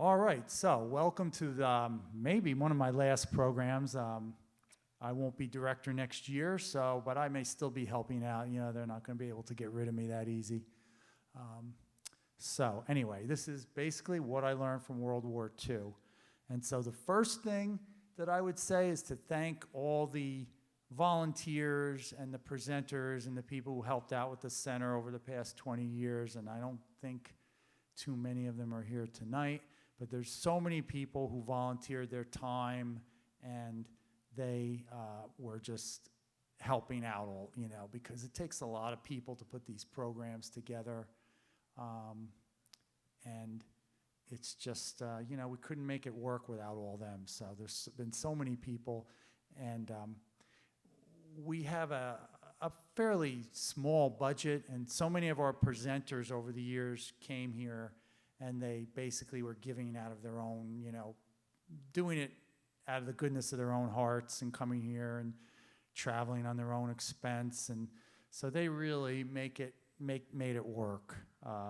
All right, so welcome to maybe one of my last programs. I won't be director next year, but I may still be helping out. You know, they're not going to be able to get rid of me that easy. So anyway, this is basically what I learned from World War II. And so the first thing that I would say is to thank all the volunteers and the presenters and the people who helped out with the center over the past 20 years. And I don't think too many of them are here tonight, but there's so many people who volunteered their time, and they were just helping out all, you know, because it takes a lot of people to put these programs together. And it's just, you know, we couldn't make it work without all them. So there's been so many people, and we have a fairly small budget, and so many of our presenters over the years came here, and they basically were giving out of their own, you know, doing it out of the goodness of their own hearts and coming here and traveling on their own expense. And so they really made it work.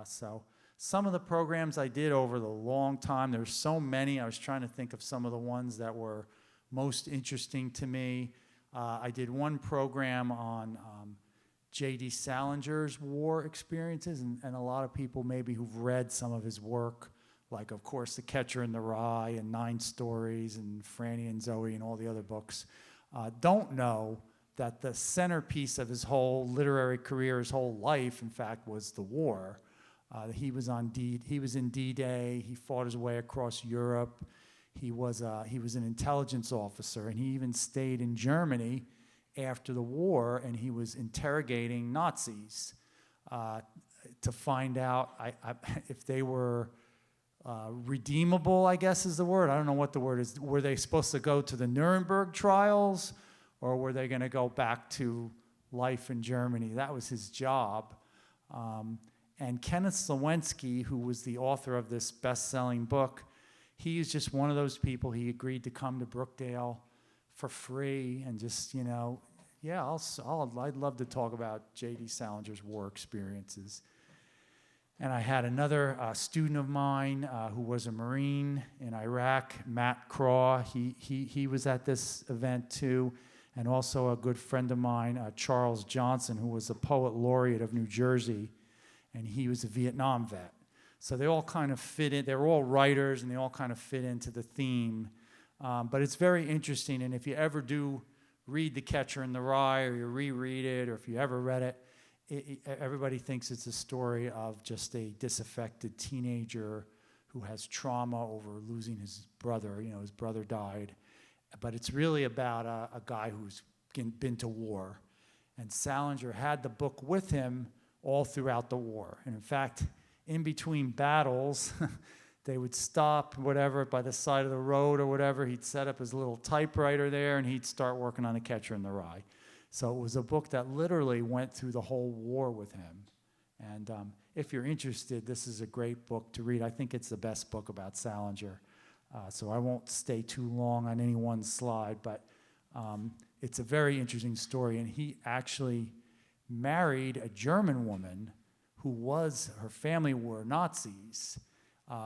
So some of the programs I did over the long time, there's so many. I was trying to think of some of the ones that were most interesting to me. I did one program on J.D. Salinger's war experiences, and a lot of people maybe who've read some of his work, like, of course, The Catcher in the Rye and 9 Stories and Franny and Zoe and all the other books, don't know that the centerpiece of his whole literary career, his whole life, in fact, was the war. He was in D-Day. He fought his way across Europe. He was an intelligence officer, and he even stayed in Germany after the war, and he was interrogating Nazis to find out if they were redeemable, I guess is the word. I don't know what the word is. Were they supposed to go to the Nuremberg trials, or were they going to go back to life in Germany? That was his job. And Kenneth Slawensky, who was the author of this best-selling book, he is just one of those people. He agreed to come to Brookdale for free and just, you know, yeah, I'd love to talk about J.D. Salinger's war experiences. And I had another student of mine who was a Marine in Iraq, Matt Craw. He was at this event too. And also a good friend of mine, Charles Johnson, who was a poet laureate of New Jersey, and he was a Vietnam vet. So they all kind of fit in. They're all writers, and they all kind of fit into the theme. But it's very interesting, and if you ever do read The Catcher in the Rye, or you reread it, or if you ever read it, everybody thinks it's a story of just a disaffected teenager who has trauma over losing his brother. You know, his brother died. But it's really about a guy who's been to war. And Salinger had the book with him all throughout the war. And in fact, in between battles, they would stop, whatever, by the side of the road or whatever. He'd set up his little typewriter there, and he'd start working on The Catcher in the Rye. So it was a book that literally went through the whole war with him. And if you're interested, this is a great book to read. I think it's the best book about Salinger. So I won't stay too long on any one slide, but it's a very interesting story. And he actually married a German woman her family were Nazis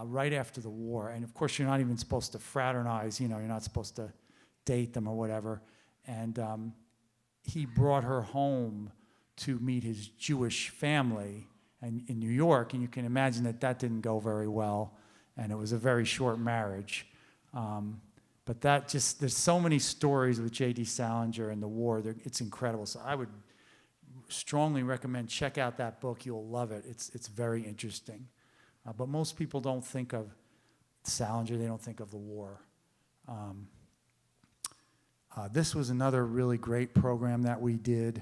right after the war. And of course, you're not even supposed to fraternize, you know, you're not supposed to date them or whatever. And he brought her home to meet his Jewish family in New York. And you can imagine that didn't go very well. And it was a very short marriage. But there's so many stories with J.D. Salinger and the war. It's incredible. So I would strongly recommend check out that book. You'll love it. It's very interesting. But most people don't think of Salinger. They don't think of the war. This was another really great program that we did.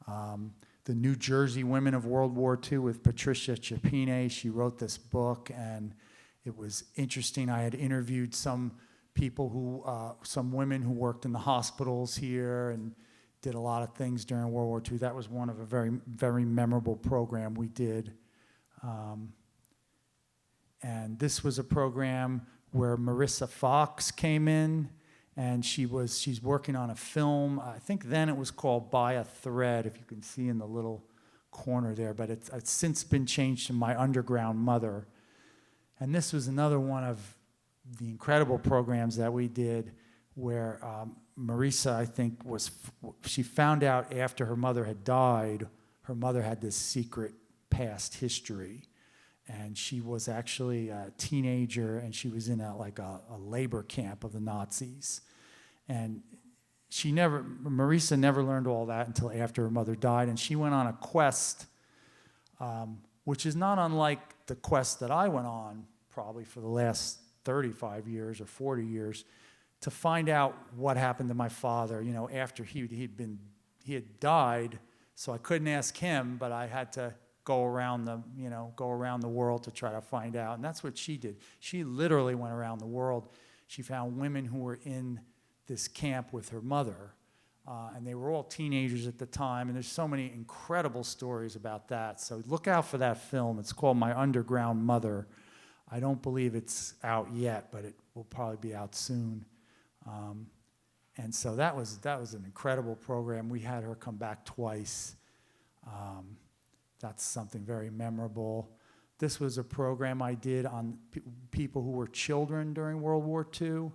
The New Jersey Women of World War II with Patricia Chapine. She wrote this book, and it was interesting. I had interviewed some people some women who worked in the hospitals here and did a lot of things during World War II. That was one of a very, very memorable program we did. And this was a program where Marissa Fox came in, and she's working on a film. I think then it was called By a Thread, if you can see in the little corner there, but it's since been changed to My Underground Mother. And this was another one of the incredible programs that we did where Marisa, I think, she found out after her mother had died, her mother had this secret past history. And she was actually a teenager, and she was in a labor camp of the Nazis. And Marisa never learned all that until after her mother died, and she went on a quest, which is not unlike the quest that I went on probably for the last 35 years or 40 years, to find out what happened to my father, after he had died. So I couldn't ask him, but I had to go around the world to try to find out. And that's what she did. She literally went around the world. She found women who were in this camp with her mother, and they were all teenagers at the time. And there's so many incredible stories about that. So look out for that film. It's called My Underground Mother. I don't believe it's out yet, but it will probably be out soon. And so that was an incredible program. We had her come back twice. That's something very memorable. This was a program I did on people who were children during World War II.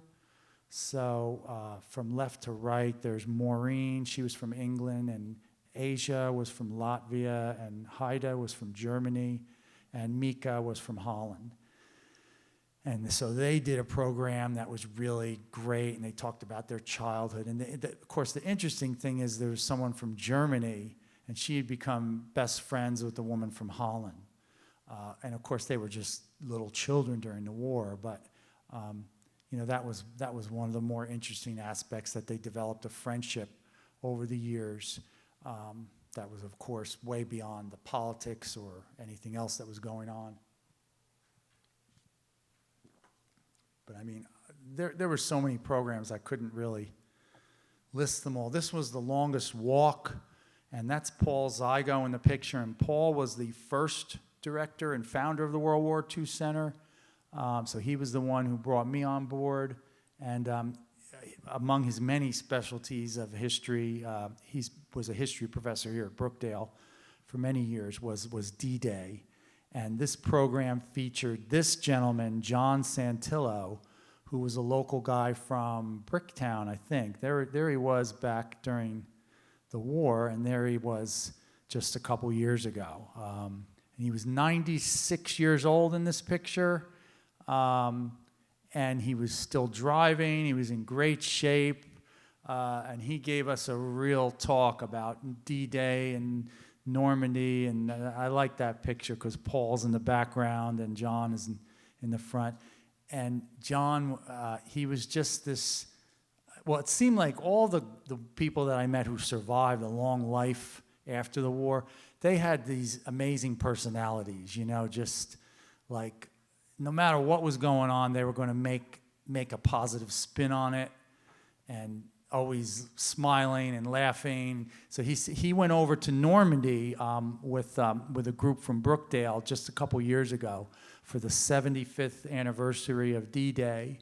So from left to right, there's Maureen. She was from England, and Asia was from Latvia, and Haida was from Germany, and Mika was from Holland. And so they did a program that was really great, and they talked about their childhood. And of course, the interesting thing is there was someone from Germany, and she had become best friends with the woman from Holland. And of course, they were just little children during the war, but that was one of the more interesting aspects, that they developed a friendship over the years. That was, of course, way beyond the politics or anything else that was going on. But I mean, there were so many programs I couldn't really list them all. This was the longest walk, and that's Paul Zygo in the picture. And Paul was the first director and founder of the World War II Center. So he was the one who brought me on board. And among his many specialties of history, he was a history professor here at Brookdale for many years, was D-Day. And this program featured this gentleman, John Santillo, who was a local guy from Bricktown, I think. There he was back during the war, and there he was just a couple years ago. And he was 96 years old in this picture, and he was still driving. He was in great shape, and he gave us a real talk about D-Day and Normandy, and I like that picture because Paul's in the background and John is in the front. And John, he was just this, well, it seemed like all the people that I met who survived a long life after the war, they had these amazing personalities, just like no matter what was going on, they were going to make a positive spin on it, and always smiling and laughing. So he went over to Normandy with a group from Brookdale just a couple years ago for the 75th anniversary of D-Day.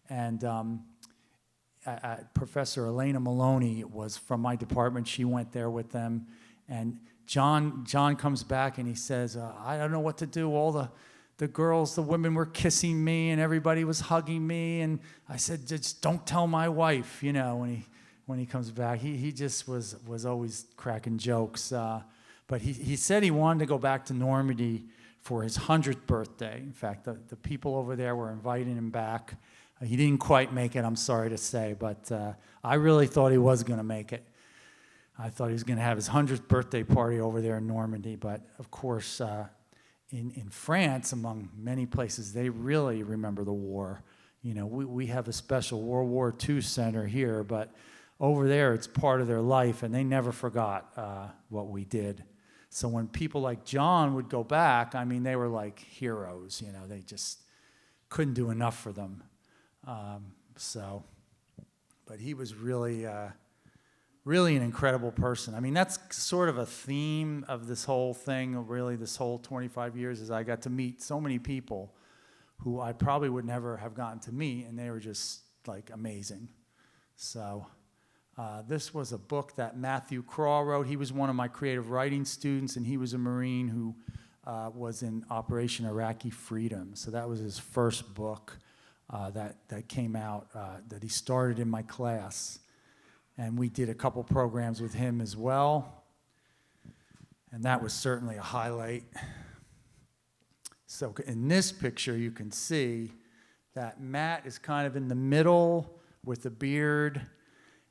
And Professor Elena Maloney was from my department. She went there with them. And John comes back and he says, I don't know what to do. All the girls, the women were kissing me and everybody was hugging me. And I said, just don't tell my wife, when he comes back. He just was always cracking jokes. But he said he wanted to go back to Normandy for his 100th birthday. In fact, the people over there were inviting him back. He didn't quite make it, I'm sorry to say, but I really thought he was going to make it. I thought he was going to have his 100th birthday party over there in Normandy. But of course, in France, among many places, they really remember the war. We have a special World War II center here, but over there it's part of their life, and they never forgot what we did. So when people like John would go back, I mean, they were like heroes. They just couldn't do enough for them. But he was really an incredible person. I mean, that's sort of a theme of this whole thing, really this whole 25 years, is I got to meet so many people who I probably would never have gotten to meet, and they were just like amazing. So this was a book that Matthew Craw wrote. He was one of my creative writing students, and he was a Marine who was in Operation Iraqi Freedom. So that was his first book that came out, that he started in my class. And we did a couple programs with him as well. And that was certainly a highlight. So in this picture, you can see that Matt is kind of in the middle with the beard.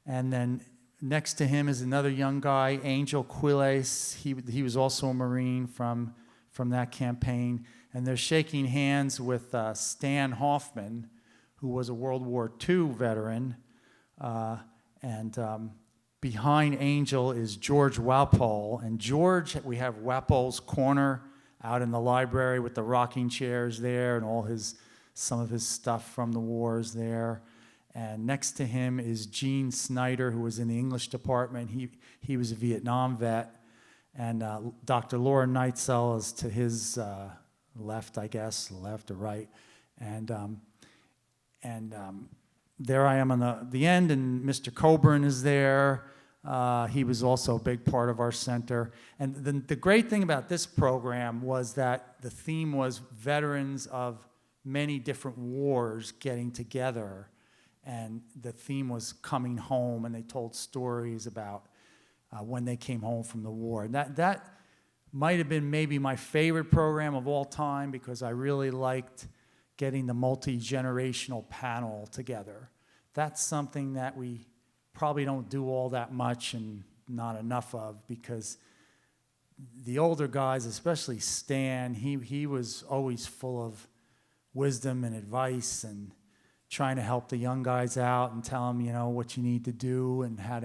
And then next to him is another young guy, Angel Quiles. He was also a Marine from that campaign. And they're shaking hands with Stan Hoffman, who was a World War II veteran. Behind Angel is George Walpole. And George, we have Walpole's Corner out in the library with the rocking chairs there and some of his stuff from the wars there. And next to him is Gene Snyder, who was in the English department. He was a Vietnam vet. And Dr. Laura Neitzel is to his left, I guess, left or right. And there I am on the end, and Mr. Coburn is there. He was also a big part of our center. And the great thing about this program was that the theme was veterans of many different wars getting together. And the theme was coming home, and they told stories about when they came home from the war. And that might have been maybe my favorite program of all time, because I really liked getting the multi-generational panel together. That's something that we probably don't do all that much and not enough of, because the older guys, especially Stan, he was always full of wisdom and advice and trying to help the young guys out and tell them, what you need to do and how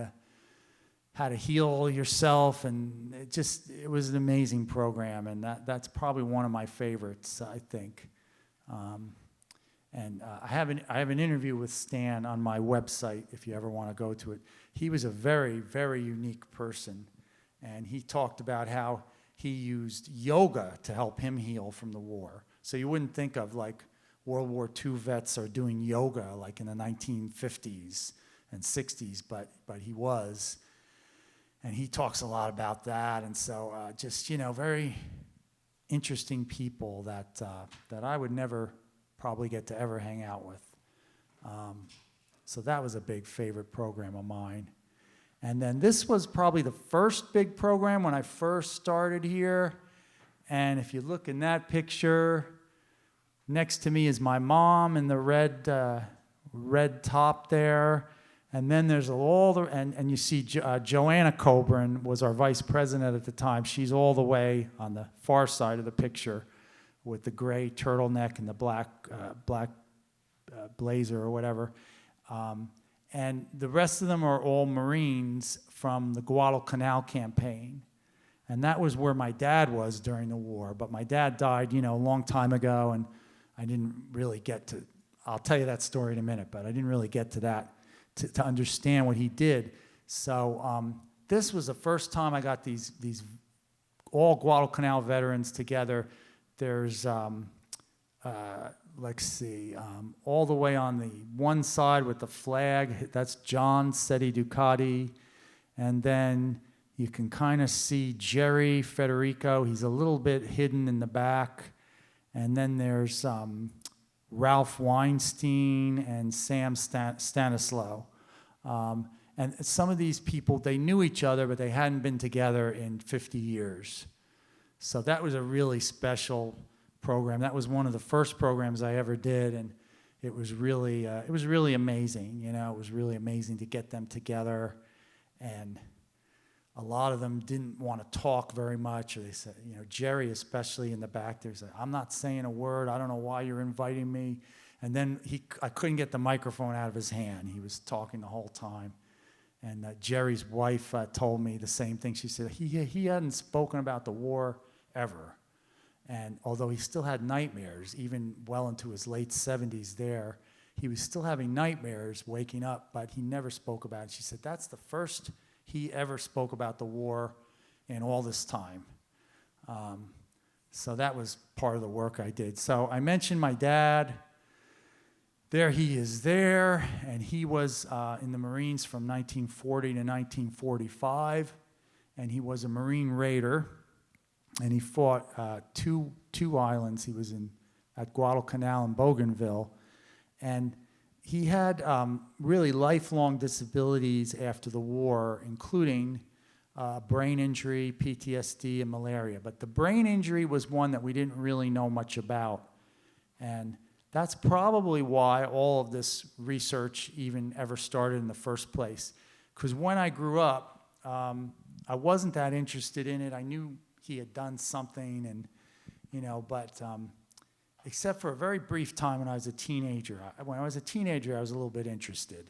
to heal yourself. And it was an amazing program, and that's probably one of my favorites, I think. I have an interview with Stan on my website if you ever want to go to it. He was a very, very unique person, and he talked about how he used yoga to help him heal from the war. So you wouldn't think of like World War II vets are doing yoga like in the 1950s and 60s, but he was. And he talks a lot about that, and so very interesting people that I would never probably get to ever hang out with. So that was a big favorite program of mine. And then this was probably the first big program when I first started here. And if you look in that picture, next to me is my mom in the red top there. And then there's and you see Joanna Coburn was our vice president at the time. She's all the way on the far side of the picture with the gray turtleneck and the black blazer or whatever. And the rest of them are all Marines from the Guadalcanal campaign. And that was where my dad was during the war. But my dad died, a long time ago, and I didn't really get to, I'll tell you that story in a minute, but I didn't really get to that to understand what he did. So this was the first time I got these all Guadalcanal veterans together. There's, let's see, all the way on the one side with the flag, that's John Seti Ducati. And then you can kind of see Jerry Federico. He's a little bit hidden in the back. And then there's Ralph Weinstein and Sam Stanislaw. And some of these people, they knew each other, but they hadn't been together in 50 years. So that was a really special program. That was one of the first programs I ever did, and it was really amazing. It was really amazing to get them together. And a lot of them didn't want to talk very much. Or they said, Jerry especially in the back there said, "I'm not saying a word. I don't know why you're inviting me." And then I couldn't get the microphone out of his hand. He was talking the whole time. And Jerry's wife told me the same thing. She said he hadn't spoken about the war ever. And although he still had nightmares, even well into his late 70s there, he was still having nightmares waking up, but he never spoke about it. She said that's the first he ever spoke about the war in all this time. So that was part of the work I did. So I mentioned my dad. There he is there, and he was in the Marines from 1940 to 1945, and he was a Marine Raider. and he fought two islands. He was at Guadalcanal and Bougainville, and he had really lifelong disabilities after the war, including brain injury, PTSD, and malaria. But the brain injury was one that we didn't really know much about. And that's probably why all of this research even ever started in the first place. Because when I grew up, I wasn't that interested in it. I knew he had done something, and but except for a very brief time when I was a teenager. When I was a teenager, I was a little bit interested.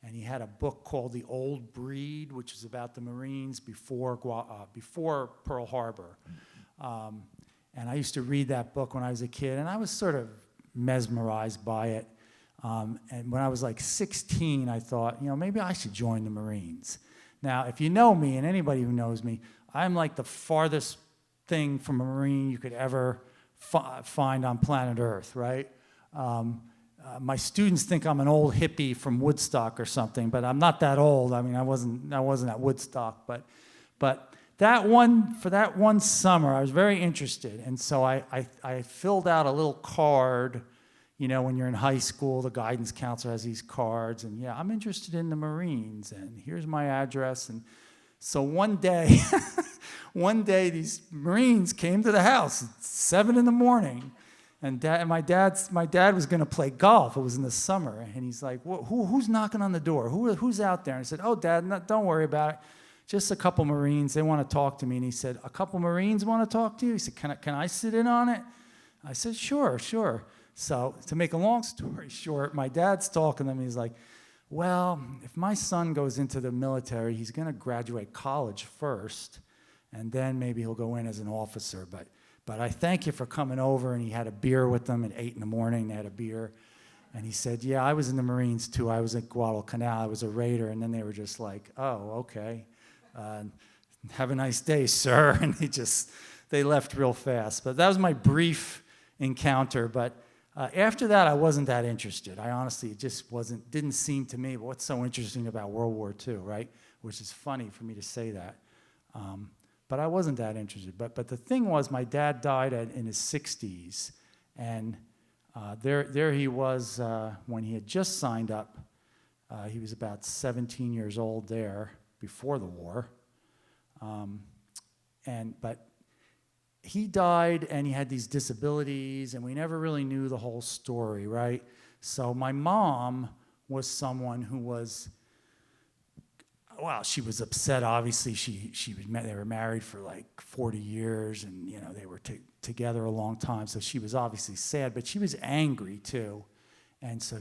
And he had a book called The Old Breed, which is about the Marines before Pearl Harbor. And I used to read that book when I was a kid, and I was sort of mesmerized by it. And when I was like 16, I thought, maybe I should join the Marines. Now, if you know me, and anybody who knows me, I'm like the farthest thing from a Marine you could ever find on planet Earth, right? My students think I'm an old hippie from Woodstock or something, but I'm not that old. I mean, I wasn't at Woodstock, but for that one summer, I was very interested, and so I filled out a little card. When you're in high school, the guidance counselor has these cards, and I'm interested in the Marines, and here's my address. And so one day, these Marines came to the house at 7 in the morning, and my dad was going to play golf. It was in the summer, and he's like, who's knocking on the door? Who's out there? And I said, oh, Dad, don't worry about it. Just a couple Marines. They want to talk to me. And he said, a couple Marines want to talk to you? He said, can I sit in on it? I said, sure. So to make a long story short, my dad's talking to them. He's like, well, if my son goes into the military, he's going to graduate college first, and then maybe he'll go in as an officer. But I thank you for coming over. And he had a beer with them at 8 in the morning. They had a beer. And he said, yeah, I was in the Marines too. I was at Guadalcanal. I was a Raider. And then they were just like, oh, okay. Have a nice day, sir. And they left real fast. But that was my brief encounter. But after that, I wasn't that interested. I honestly, it just didn't seem to me, but what's so interesting about World War II, right? Which is funny for me to say that. But I wasn't that interested. But the thing was, my dad died in his 60s. And there he was when he had just signed up. He was about 17 years old there before the war. But he died, and he had these disabilities, and we never really knew the whole story, right? So my mom was someone who was, she was upset, obviously. They were married for like 40 years, and they were together a long time, so she was obviously sad, but she was angry too. And so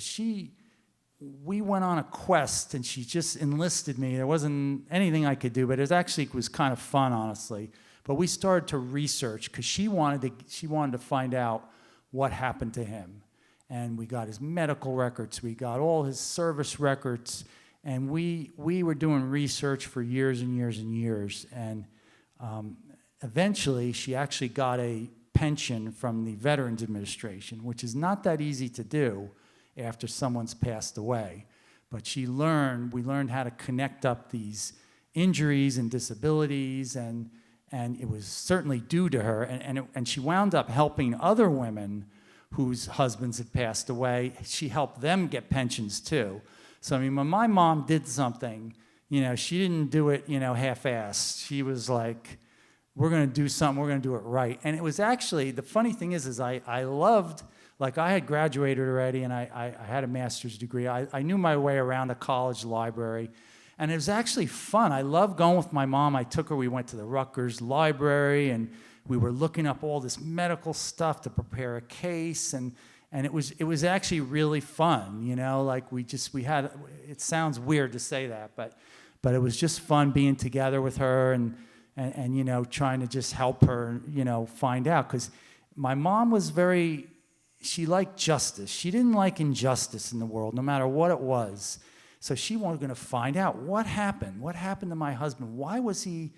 we went on a quest, and she just enlisted me. There wasn't anything I could do, but it was kind of fun, honestly. But we started to research because she wanted to find out what happened to him. And we got his medical records. We got all his service records. And we were doing research for years and years and years. And eventually, she actually got a pension from the Veterans Administration, which is not that easy to do after someone's passed away. But we learned how to connect up these injuries and disabilities, and it was certainly due to her. And she wound up helping other women whose husbands had passed away. She helped them get pensions too. So, I mean, when my mom did something, she didn't do it, half-assed. She was like, we're going to do something, we're going to do it right. And it was actually, the funny thing is I loved, like I had graduated already, and I had a master's degree. I knew my way around a college library. And it was actually fun. I loved going with my mom. We went to the Rutgers Library, and we were looking up all this medical stuff to prepare a case, and it was actually really fun, like we had, it sounds weird to say that, but it was just fun being together with her and trying to just help her, find out, because my mom was she liked justice. She didn't like injustice in the world, no matter what it was. So she was going to find out what happened. What happened to my husband? Why was he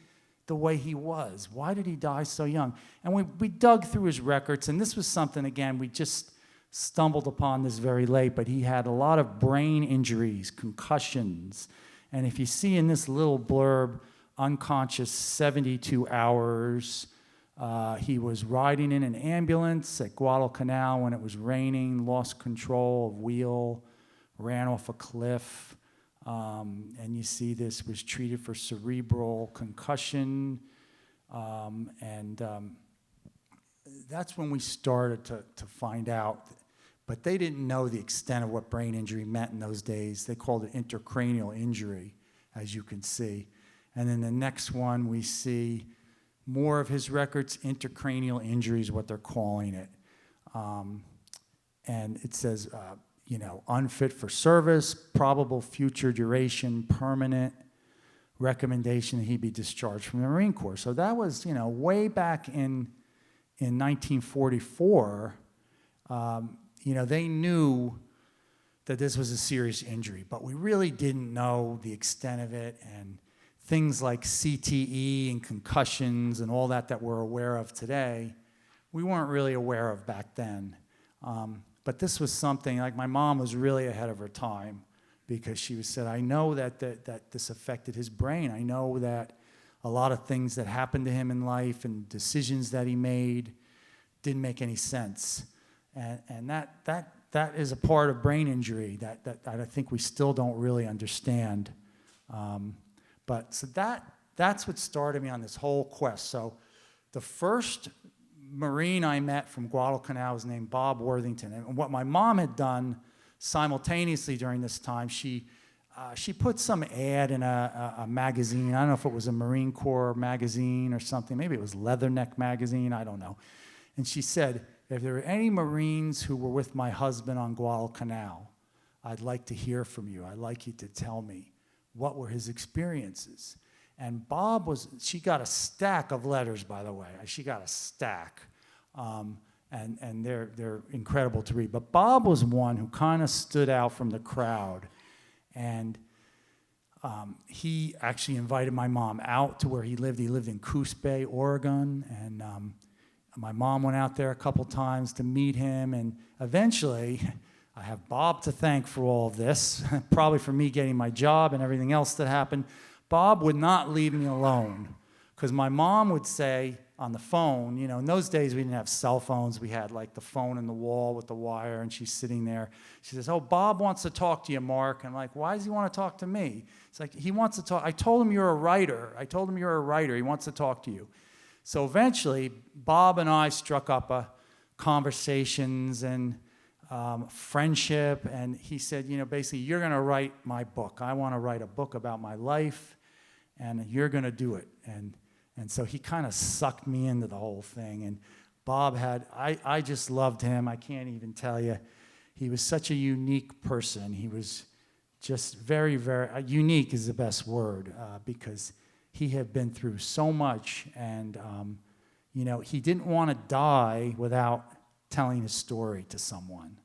the way he was? Why did he die so young? And we dug through his records, and this was something, again, we just stumbled upon this very late, but he had a lot of brain injuries, concussions. And if you see in this little blurb, unconscious 72 hours, He was riding in an ambulance at Guadalcanal when it was raining, lost control of wheel, ran off a cliff. And you see this, was treated for cerebral concussion. That's when we started to find out. But they didn't know the extent of what brain injury meant in those days. They called it intracranial injury, as you can see. And then the next one, we see more of his records, intracranial injury is what they're calling it. And it says, unfit for service, probable future duration, permanent, recommendation that he be discharged from the Marine Corps. So that was, way back in 1944, they knew that this was a serious injury, but we really didn't know the extent of it, and things like CTE and concussions and all that we're aware of today, we weren't really aware of back then. But this was something, like my mom was really ahead of her time, because she said, I know that this affected his brain. I know that a lot of things that happened to him in life and decisions that he made didn't make any sense. And that is a part of brain injury that I think we still don't really understand. But so that's what started me on this whole quest. So the first Marine I met from Guadalcanal was named Bob Worthington. And what my mom had done simultaneously during this time, she put some ad in a magazine. I don't know if it was a Marine Corps magazine or something. Maybe it was Leatherneck magazine. I don't know. And she said, if there are any Marines who were with my husband on Guadalcanal, I'd like to hear from you. I'd like you to tell me what were his experiences. And Bob she got a stack of letters, by the way. She got a stack. And they're incredible to read. But Bob was one who kind of stood out from the crowd. And he actually invited my mom out to where he lived. He lived in Coos Bay, Oregon. And my mom went out there a couple times to meet him. And eventually, I have Bob to thank for all of this, probably for me getting my job and everything else that happened. Bob would not leave me alone, because my mom would say on the phone, in those days we didn't have cell phones. We had like the phone in the wall with the wire, and she's sitting there. She says, oh, Bob wants to talk to you, Mark. And I'm like, why does he want to talk to me? It's like, he wants to talk. I told him you're a writer. He wants to talk to you. So eventually, Bob and I struck up conversations and friendship, and he said, basically, you're going to write my book. I want to write a book about my life, and you're going to do it. And so he kind of sucked me into the whole thing. And Bob I just loved him. I can't even tell you. He was such a unique person. He was just very, very, unique is the best word, because he had been through so much, and he didn't want to die without telling his story to someone.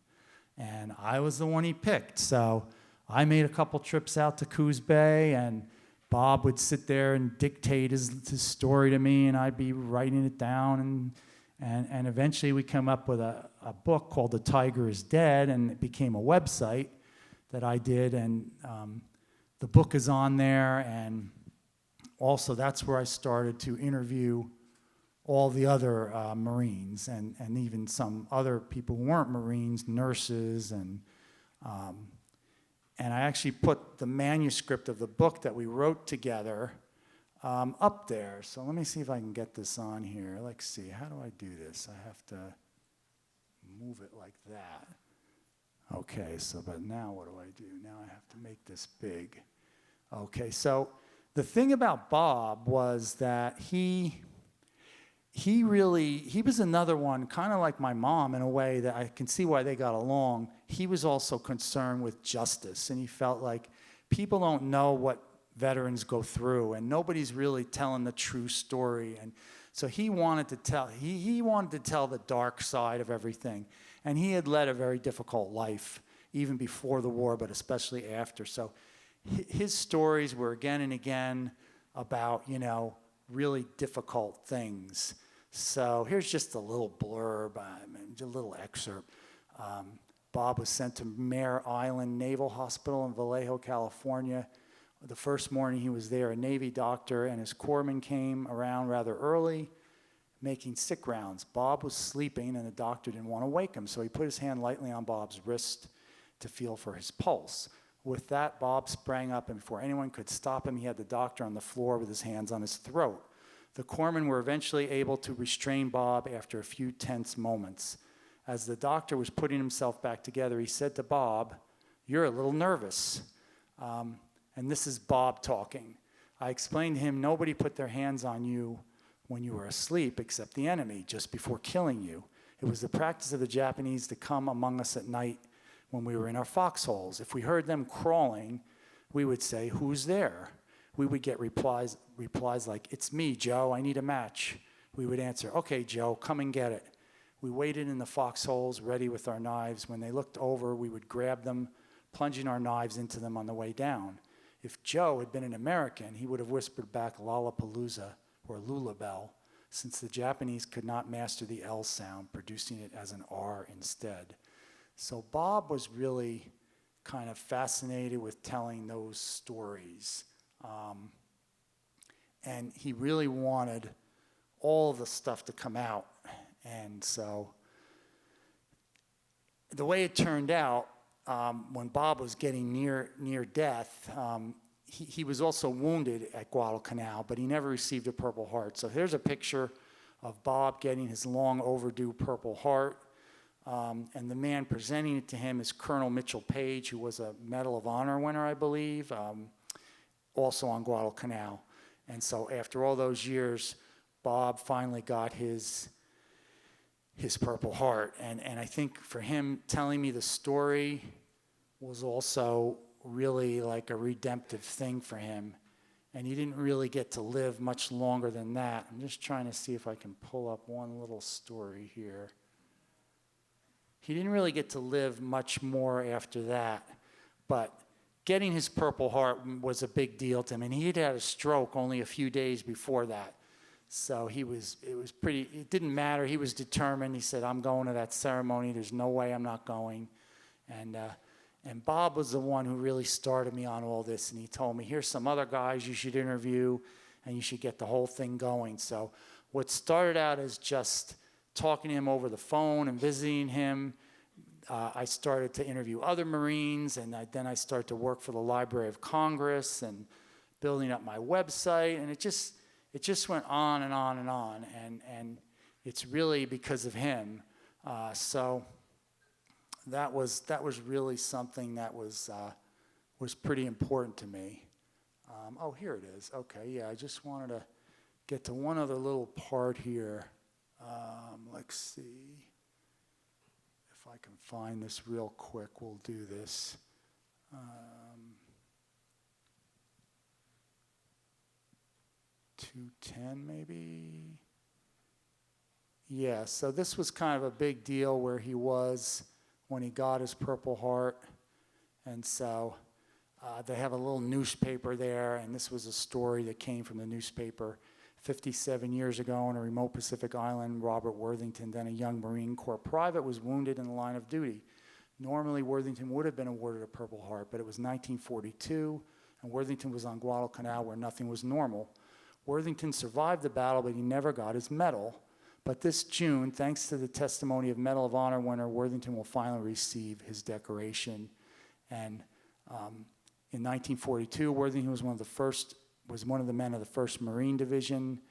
And I was the one he picked. So I made a couple trips out to Coos Bay, and Bob would sit there and dictate his story to me, and I'd be writing it down. And eventually we came up with a book called The Tiger is Dead, and it became a website that I did. And the book is on there, and also that's where I started to interview all the other Marines, and even some other people who weren't Marines, nurses, and I actually put the manuscript of the book that we wrote together up there. So let me see if I can get this on here. Let's see, how do I do this? I have to move it like that. Okay, so but now what do I do? Now I have to make this big. Okay, so the thing about Bob was that he was another one, kind of like my mom in a way that I can see why they got along. He was also concerned with justice, and he felt like people don't know what veterans go through, and nobody's really telling the true story. And so he wanted to tell, he wanted to tell the dark side of everything. And he had led a very difficult life, even before the war, but especially after. So his stories were again and again about, really difficult things. So here's just a little blurb, a little excerpt. Bob was sent to Mare Island Naval Hospital in Vallejo, California. The first morning he was there, a Navy doctor and his corpsman came around rather early. making sick rounds. Bob was sleeping, and the doctor didn't want to wake him, so he put his hand lightly on Bob's wrist to feel for his pulse. With that, Bob sprang up, and before anyone could stop him, he had the doctor on the floor with his hands on his throat. The corpsmen were eventually able to restrain Bob after a few tense moments. As the doctor was putting himself back together, he said to Bob, "You're a little nervous." And this is Bob talking. "I explained to him, nobody put their hands on you when you were asleep except the enemy, just before killing you. It was the practice of the Japanese to come among us at night when we were in our foxholes. If we heard them crawling, we would say, 'Who's there?' We would get replies like, 'It's me, Joe, I need a match.' We would answer, 'Okay, Joe, come and get it.' We waited in the foxholes, ready with our knives. When they looked over, we would grab them, plunging our knives into them on the way down. If Joe had been an American, he would have whispered back Lollapalooza or Lulabelle, since the Japanese could not master the L sound, producing it as an R instead." So Bob was really kind of fascinated with telling those stories. And he really wanted all the stuff to come out. And so the way it turned out, when Bob was getting near death, he was also wounded at Guadalcanal, but he never received a Purple Heart. So here's a picture of Bob getting his long overdue Purple Heart. And the man presenting it to him is Colonel Mitchell Page, who was a Medal of Honor winner, I believe, also on Guadalcanal. And so after all those years, Bob finally got his Purple Heart. And I think for him, telling me the story was also really like a redemptive thing for him. And he didn't really get to live much longer than that. I'm just trying to see if I can pull up one little story here. He didn't really get to live much more after that, but getting his Purple Heart was a big deal to him, and he had had a stroke only a few days before that. So it didn't matter. He was determined. He said, "I'm going to that ceremony. There's no way I'm not going." And Bob was the one who really started me on all this, and he told me, "Here's some other guys you should interview, and you should get the whole thing going." So what started out as just talking to him over the phone and visiting him, I started to interview other Marines, and then I started to work for the Library of Congress and building up my website, and it just went on and on and on, and it's really because of him. So that was really something that was pretty important to me. Oh, here it is. Okay, yeah, I just wanted to get to one other little part here. Let's see if I can find this real quick. We'll do this. 210 maybe. Yeah, so this was kind of a big deal where he was when he got his Purple Heart. And so they have a little newspaper there, and this was a story that came from the newspaper. 57 years ago on a remote Pacific island, Robert Worthington, then a young Marine Corps private, was wounded in the line of duty. Normally, Worthington would have been awarded a Purple Heart, but it was 1942, and Worthington was on Guadalcanal where nothing was normal. Worthington survived the battle, but he never got his medal. But this June, thanks to the testimony of Medal of Honor winner, Worthington will finally receive his decoration. And in 1942, Worthington was one of the men of the 1st Marine Division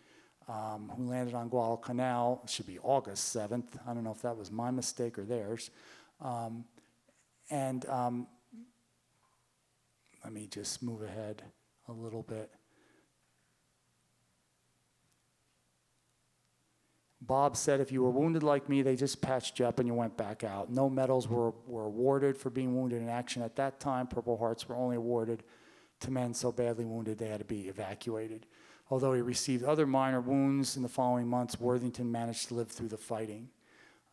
who landed on Guadalcanal. It should be August 7th. I don't know if that was my mistake or theirs. Let me just move ahead a little bit. Bob said, "If you were wounded like me, they just patched you up and you went back out. No medals were awarded for being wounded in action at that time. Purple Hearts were only awarded to men so badly wounded they had to be evacuated. Although he received other minor wounds in the following months, Worthington managed to live through the fighting."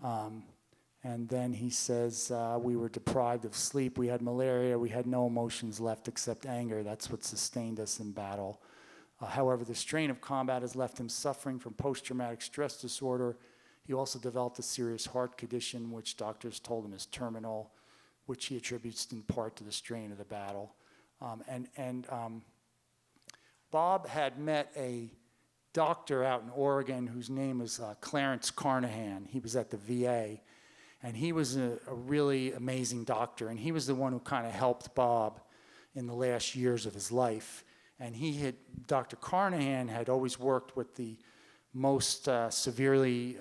And then he says, "We were deprived of sleep. We had malaria. We had no emotions left except anger. That's what sustained us in battle. However, the strain of combat has left him suffering from post-traumatic stress disorder. He also developed a serious heart condition, which doctors told him is terminal, which he attributes in part to the strain of the battle." Bob had met a doctor out in Oregon whose name was Clarence Carnahan. He was at the VA, and he was a really amazing doctor, and he was the one who kind of helped Bob in the last years of his life. And Dr. Carnahan had always worked with the most severely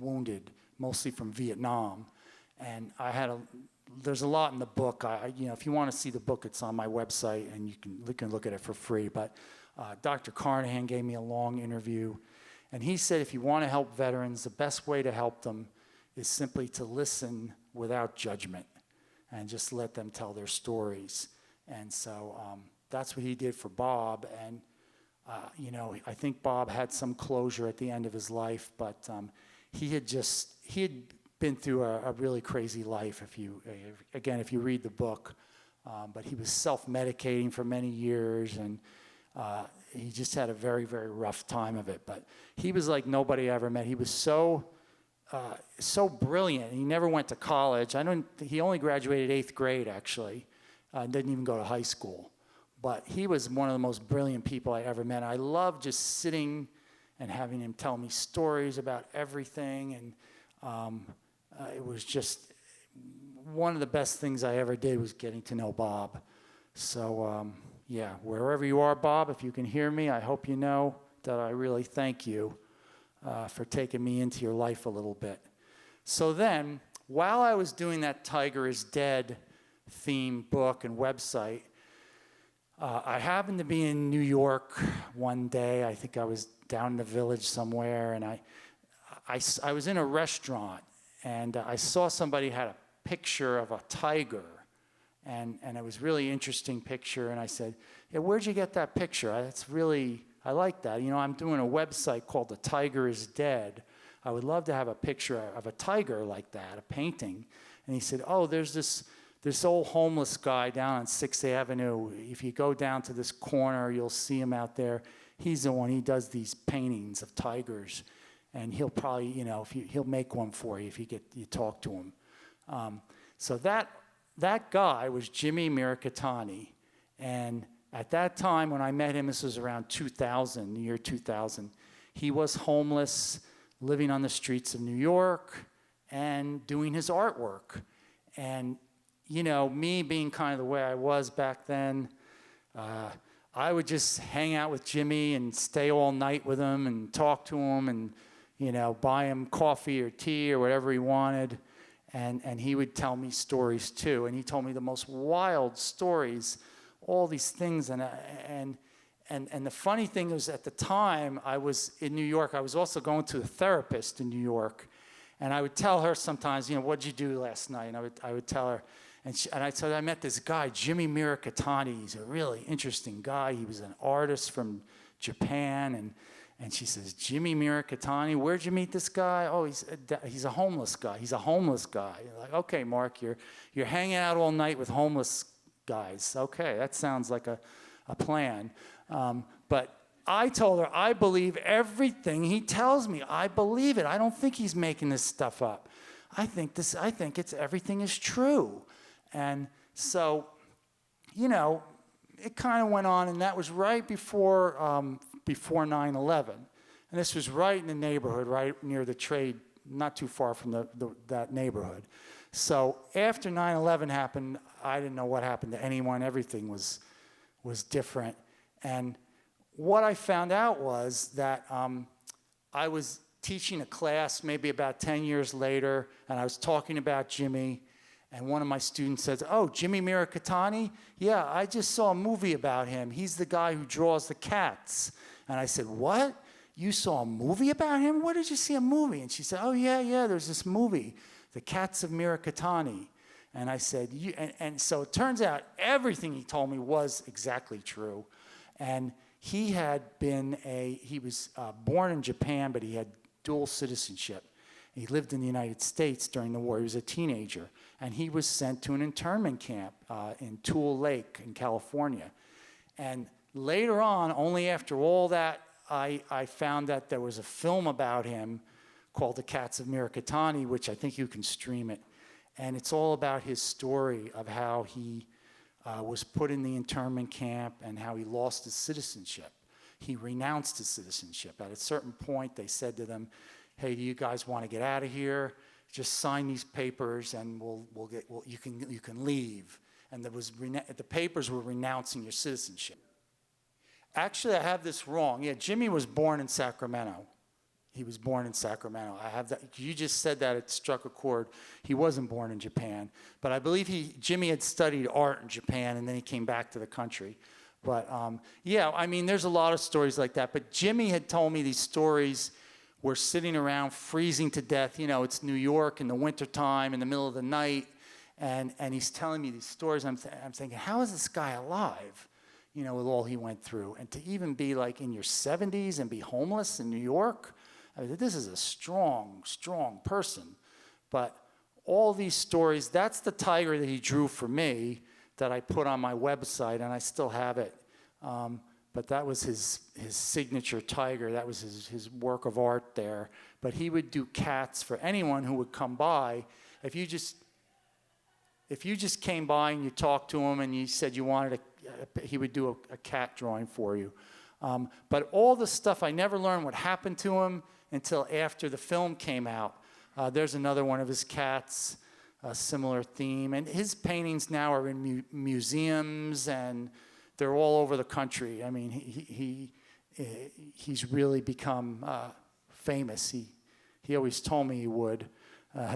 wounded, mostly from Vietnam. And there's a lot in the book. If you want to see the book, it's on my website, and you can look at it for free. But Dr. Carnahan gave me a long interview, and he said if you want to help veterans, the best way to help them is simply to listen without judgment and just let them tell their stories. And so that's what he did for Bob. And I think Bob had some closure at the end of his life, but he had been through a really crazy life. If you read the book, but he was self-medicating for many years, and he just had a very, very rough time of it. But he was like nobody I ever met. He was so brilliant. He never went to college. He only graduated 8th grade, actually. Didn't even go to high school. But he was one of the most brilliant people I ever met. I loved just sitting and having him tell me stories about everything. And it was just one of the best things I ever did was getting to know Bob. So, wherever you are, Bob, if you can hear me, I hope you know that I really thank you for taking me into your life a little bit. So then, while I was doing that Tiger is Dead theme book and website, I happened to be in New York one day. I think I was down in the Village somewhere, and I was in a restaurant, and I saw somebody had a picture of a tiger, and it was a really interesting picture, and I said, yeah, where'd you get that picture? I like that. I'm doing a website called The Tiger is Dead. I would love to have a picture of a tiger like that, a painting. And he said, oh, there's this old homeless guy down on 6th Avenue. If you go down to this corner, you'll see him out there. He's the one, he does these paintings of tigers. And he'll probably, he'll make one for you if you talk to him. So that guy was Jimmy Miracatani. And at that time when I met him, this was around 2000, the year 2000, he was homeless, living on the streets of New York and doing his artwork. And me being kind of the way I was back then, I would just hang out with Jimmy and stay all night with him and talk to him and, buy him coffee or tea or whatever he wanted. And he would tell me stories too. And he told me the most wild stories, all these things. And the funny thing was, at the time I was in New York, I was also going to a therapist in New York. And I would tell her sometimes, what'd you do last night? And I would tell her. And I said, I met this guy, Jimmy Miracatani. He's a really interesting guy. He was an artist from Japan. And she says, Jimmy Miracatani, where'd you meet this guy? Oh, he's a homeless guy. He's a homeless guy. You're like, okay, Mark, you're hanging out all night with homeless guys. Okay, that sounds like a plan. But I told her, I believe everything he tells me. I believe it. I don't think he's making this stuff up. I think everything is true. And so, it kind of went on, and that was right before 9/11. And this was right in the neighborhood, right near the trade, not too far from that neighborhood. So after 9/11 happened, I didn't know what happened to anyone. Everything was different. And what I found out was that I was teaching a class maybe about 10 years later, and I was talking about Jimmy. And one of my students says, oh, Jimmy Miracatani? Yeah, I just saw a movie about him. He's the guy who draws the cats. And I said, what? You saw a movie about him? Where did you see a movie? And she said, oh, yeah, there's this movie, The Cats of Miracatani. And I said, and so it turns out everything he told me was exactly true. And he was born in Japan, but he had dual citizenship. He lived in the United States during the war. He was a teenager. And he was sent to an internment camp in Tule Lake in California. And later on, only after all that, I found that there was a film about him called The Cats of Miracatani, which I think you can stream it. And it's all about his story of how he was put in the internment camp and how he lost his citizenship. he renounced his citizenship. At a certain point, they said to them, "Hey, do you guys want to get out of here? Just sign these papers, and you can leave." And the papers were renouncing your citizenship. Actually, I have this wrong. Yeah, Jimmy was born in Sacramento. He was born in Sacramento. I have that. You just said that, it struck a chord. He wasn't born in Japan, but I believe Jimmy had studied art in Japan, and then he came back to the country. But yeah, I mean, there's a lot of stories like that. But Jimmy had told me these stories. We're sitting around freezing to death. You know, it's New York in the wintertime, in the middle of the night, and he's telling me these stories. I'm thinking, how is this guy alive? You know, with all he went through, and to even be like in your 70s and be homeless in New York. I mean, this is a strong, strong person. But all these stories, that's the tiger that he drew for me that I put on my website, and I still have it. But that was his signature tiger. That was his work of art there. But he would do cats for anyone who would come by. If you just came by and you talked to him and you said you wanted he would do a cat drawing for you. But all the stuff, I never learned what happened to him until after the film came out. There's another one of his cats, a similar theme. And his paintings now are in museums, and they're all over the country. I mean, he's really become famous. He always told me he would.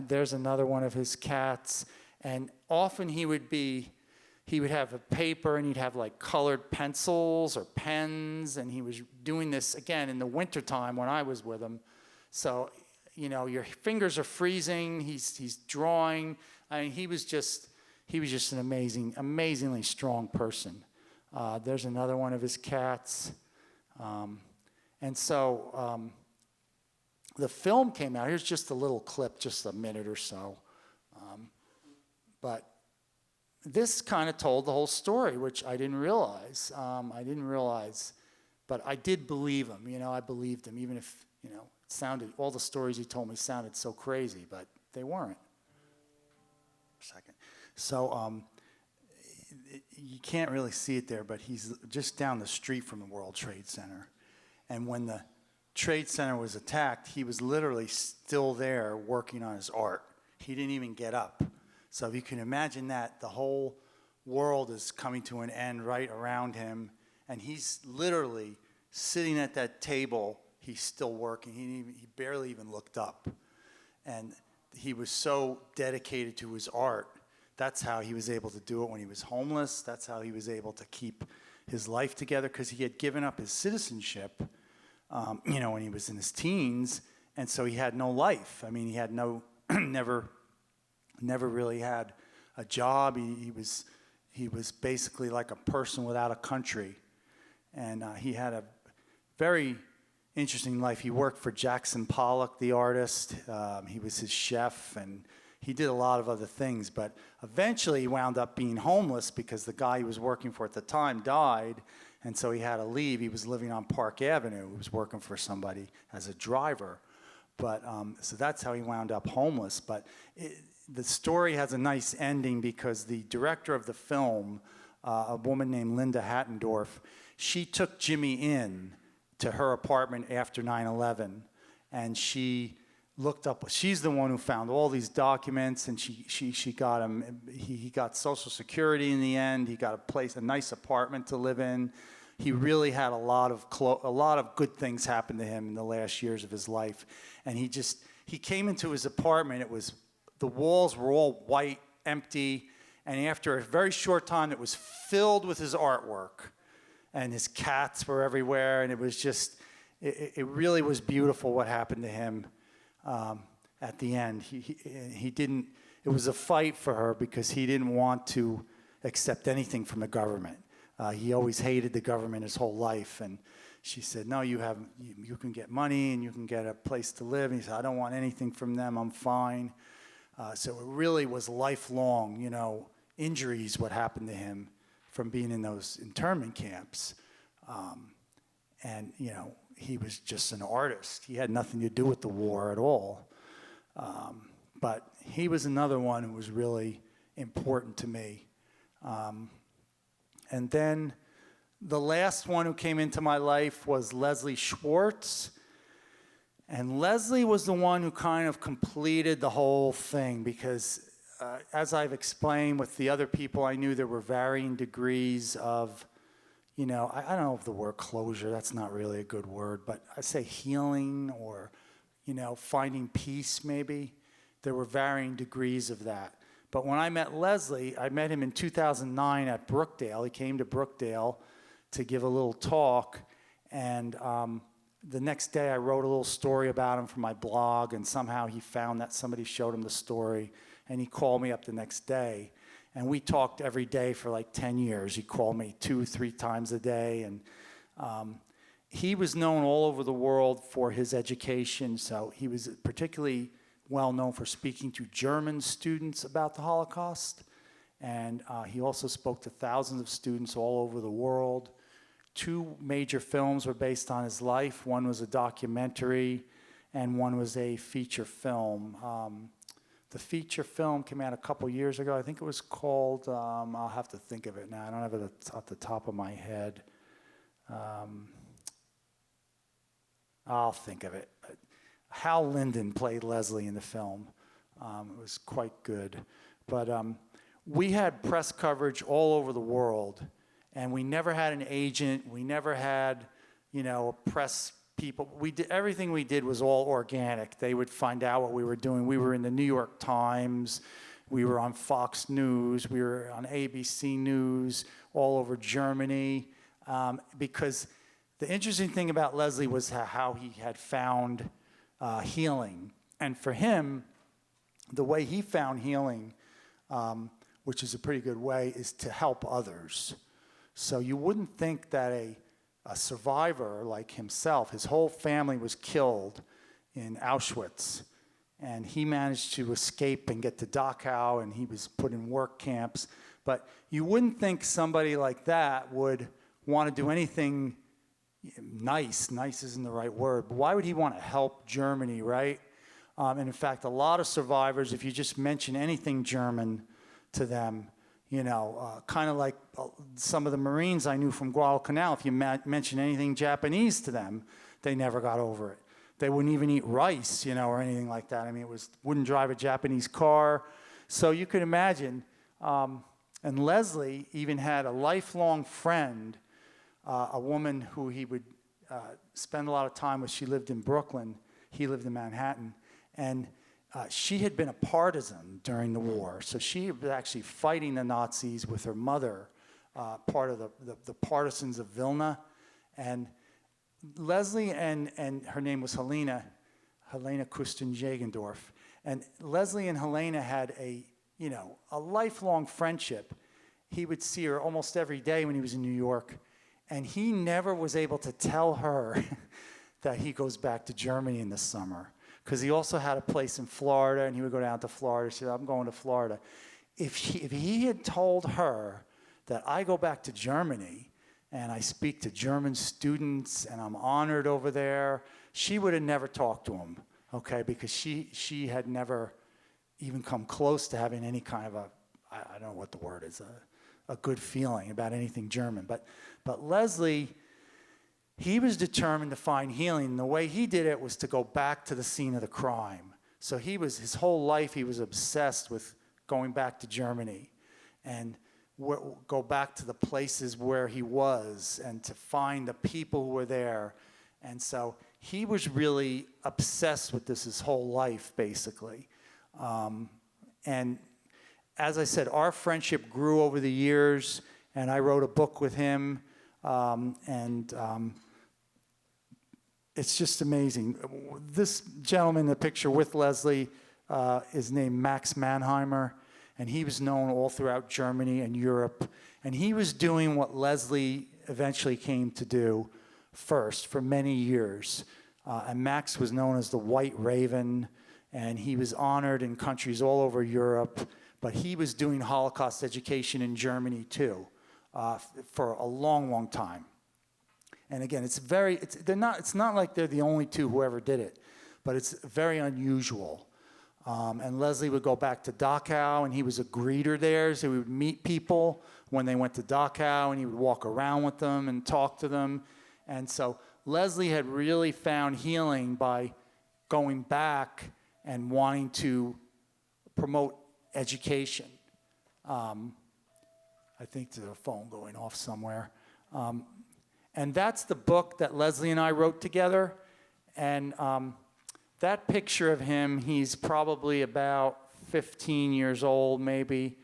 There's another one of his cats. And often he would have a paper, and he'd have like colored pencils or pens, and he was doing this again in the wintertime when I was with him. So, you know, your fingers are freezing, he's drawing. I mean, he was just an amazingly strong person. There's another one of his cats. And so the film came out. Here's just a little clip, just a minute or so. But this kind of told the whole story, which I didn't realize. But I did believe him. You know, I believed him, even if, you know, all the stories he told me sounded so crazy, but they weren't. So you can't really see it there, but he's just down the street from the World Trade Center. And when the Trade Center was attacked, he was literally still there working on his art. He didn't even get up. So if you can imagine that, the whole world is coming to an end right around him, and he's literally sitting at that table. He's still working. He barely even looked up. And he was so dedicated to his art. That's how he was able to do it when he was homeless. That's how he was able to keep his life together, because he had given up his citizenship, you know, when he was in his teens, and so he had no life. I mean, he had never really had a job. He was basically like a person without a country, and he had a very interesting life. He worked for Jackson Pollock, the artist. He was his chef, and he did a lot of other things. But eventually, he wound up being homeless because the guy he was working for at the time died, and so he had to leave. He was living on Park Avenue. He was working for somebody as a driver. But so that's how he wound up homeless. But the story has a nice ending because the director of the film, a woman named Linda Hattendorf, she took Jimmy in to her apartment after 9/11, and she looked up. She's the one who found all these documents, and she got him. He got Social Security in the end. He got a nice apartment to live in. He really had a lot of good things happen to him in the last years of his life, and he came into his apartment. The walls were all white, empty, and after a very short time, it was filled with his artwork, and his cats were everywhere, and it was just, it really was beautiful what happened to him at the end. It was a fight for her because he didn't want to accept anything from the government. He always hated the government his whole life, and she said, no, you can get money and you can get a place to live. And he said, I don't want anything from them, I'm fine. So it really was lifelong, you know, injuries what happened to him from being in those internment camps. And, you know, he was just an artist. He had nothing to do with the war at all. But he was another one who was really important to me. And then The last one who came into my life was Leslie Schwartz. And Leslie was the one who kind of completed the whole thing because, as I've explained with the other people I knew, there were varying degrees of, I don't know if the word closure, that's not really a good word, but I say healing or, finding peace maybe. There were varying degrees of that. But when I met Leslie, I met him in 2009 at Brookdale. He came to Brookdale to give a little talk, and the next day I wrote a little story about him for my blog, and somehow he found that somebody showed him the story, and he called me up the next day, and we talked every day for like 10 years. He called me 2-3 times a day, and he was known all over the world for his education, so he was particularly well known for speaking to German students about the Holocaust, and he also spoke to thousands of students all over the world. 2 major films were based on his life. One was a documentary, and one was a feature film. The feature film came out a couple years ago. I think it was called, I'll have to think of it now. I don't have it off the top of my head. I'll think of it. Hal Linden played Leslie in the film. It was quite good. But we had press coverage all over the world. And we never had an agent. We never had, press people. Everything we did was all organic. They would find out what we were doing. We were in the New York Times. We were on Fox News. We were on ABC News all over Germany. Because the interesting thing about Leslie was how he had found healing. And for him, the way he found healing, which is a pretty good way, is to help others. So you wouldn't think that a survivor like himself, his whole family was killed in Auschwitz, and he managed to escape and get to Dachau, and he was put in work camps. But you wouldn't think somebody like that would want to do anything nice isn't the right word, but why would he want to help Germany, right? And in fact, a lot of survivors, if you just mention anything German to them, kind of like some of the Marines I knew from Guadalcanal, if you mention anything Japanese to them, they never got over it. They wouldn't even eat rice, or anything like that. I mean, wouldn't drive a Japanese car. So you could imagine, and Leslie even had a lifelong friend, a woman who he would spend a lot of time with. She lived in Brooklyn. He lived in Manhattan. And she had been a partisan during the war. So she was actually fighting the Nazis with her mother, part of the partisans of Vilna. And Leslie and her name was Helena Kusten-Jagendorf. And Leslie and Helena had a lifelong friendship. He would see her almost every day when he was in New York. And he never was able to tell her that he goes back to Germany in the summer, because he also had a place in Florida, and he would go down to Florida. She said, I'm going to Florida. If he had told her that I go back to Germany and I speak to German students and I'm honored over there, she would have never talked to him, okay, because she had never even come close to having any kind of I don't know what the word is, a good feeling about anything German. But Leslie, he was determined to find healing. And the way he did it was to go back to the scene of the crime. So his whole life, he was obsessed with going back to Germany and go back to the places where he was and to find the people who were there. And so he was really obsessed with this his whole life, basically. And as I said, our friendship grew over the years, and I wrote a book with him, it's just amazing. This gentleman in the picture with Leslie is named Max Mannheimer, and he was known all throughout Germany and Europe, and he was doing what Leslie eventually came to do first for many years. And Max was known as the White Raven, and he was honored in countries all over Europe, but he was doing Holocaust education in Germany too, for a long, long time. And again, it's not like they're the only two who ever did it, but it's very unusual. And Leslie would go back to Dachau, and he was a greeter there, so he would meet people when they went to Dachau, and he would walk around with them and talk to them. And so Leslie had really found healing by going back and wanting to promote education. I think there's a phone going off somewhere. And that's the book that Leslie and I wrote together. And that picture of him, he's probably about 15 years old maybe,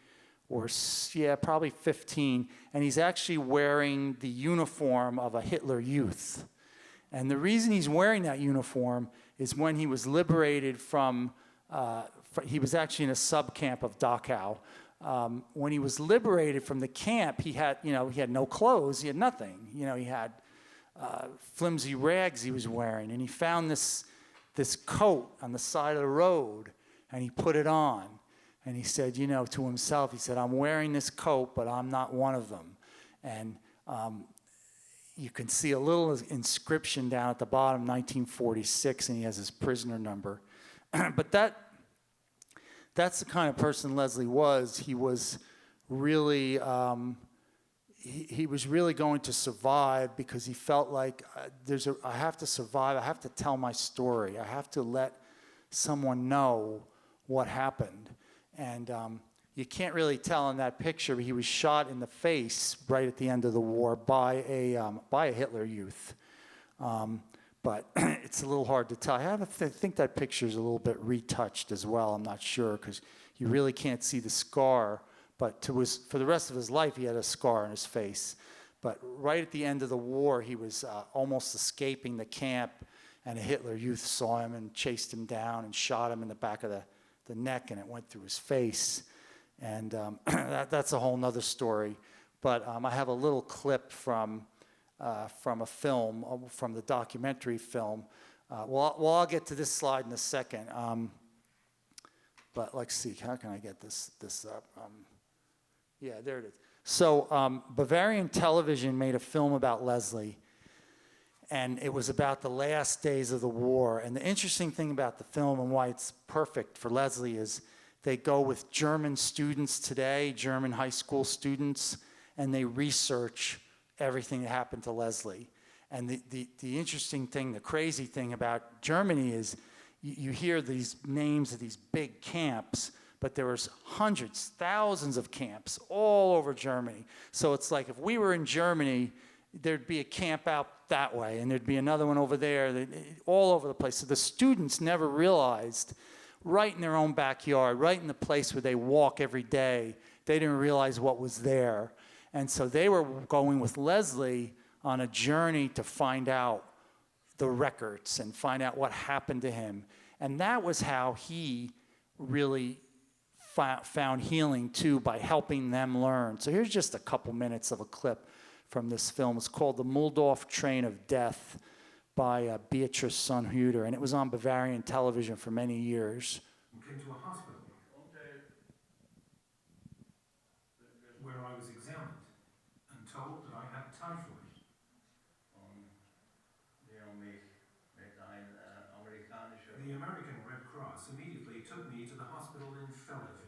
or yeah, probably 15. And he's actually wearing the uniform of a Hitler Youth. And the reason he's wearing that uniform is when he was liberated from, he was actually in a sub-camp of Dachau. When he was liberated from the camp, he had no clothes, he had nothing. He had flimsy rags he was wearing, and he found this coat on the side of the road, and he put it on. And he said, to himself, he said, I'm wearing this coat, but I'm not one of them. And you can see a little inscription down at the bottom, 1946, and he has his prisoner number. But that's the kind of person Leslie was. He was really, he was really going to survive because he felt like I have to survive. I have to tell my story. I have to let someone know what happened. And you can't really tell in that picture, but he was shot in the face right at the end of the war by a Hitler Youth. But it's a little hard to tell. I think that picture is a little bit retouched as well. I'm not sure because you really can't see the scar. But for the rest of his life, he had a scar on his face. But right at the end of the war, he was almost escaping the camp, and a Hitler Youth saw him and chased him down and shot him in the back of the neck, and it went through his face. And that's a whole nother story. But I have a little clip from a film, from the documentary film. Well, I'll get to this slide in a second. But let's see, how can I get this up? Yeah, there it is. So Bavarian Television made a film about Leslie, and it was about the last days of the war. And the interesting thing about the film and why it's perfect for Leslie is they go with German students today, German high school students, and they research everything that happened to Leslie. And the interesting thing, the crazy thing about Germany is you hear these names of these big camps, but there was hundreds, thousands of camps all over Germany. So it's like if we were in Germany, there'd be a camp out that way, and there'd be another one over there, all over the place. So the students never realized, right in their own backyard, right in the place where they walk every day, they didn't realize what was there. And so they were going with Leslie on a journey to find out the records and find out what happened to him. And that was how he really found healing too, by helping them learn. So here's just a couple minutes of a clip from this film. It's called The Muldorf Train of Death by Beatrice Sonhuter, and it was on Bavarian Television for many years. We came to a hospital where I was examined and told that I had typhoid. The American Red Cross immediately took me to the hospital in Philadelphia.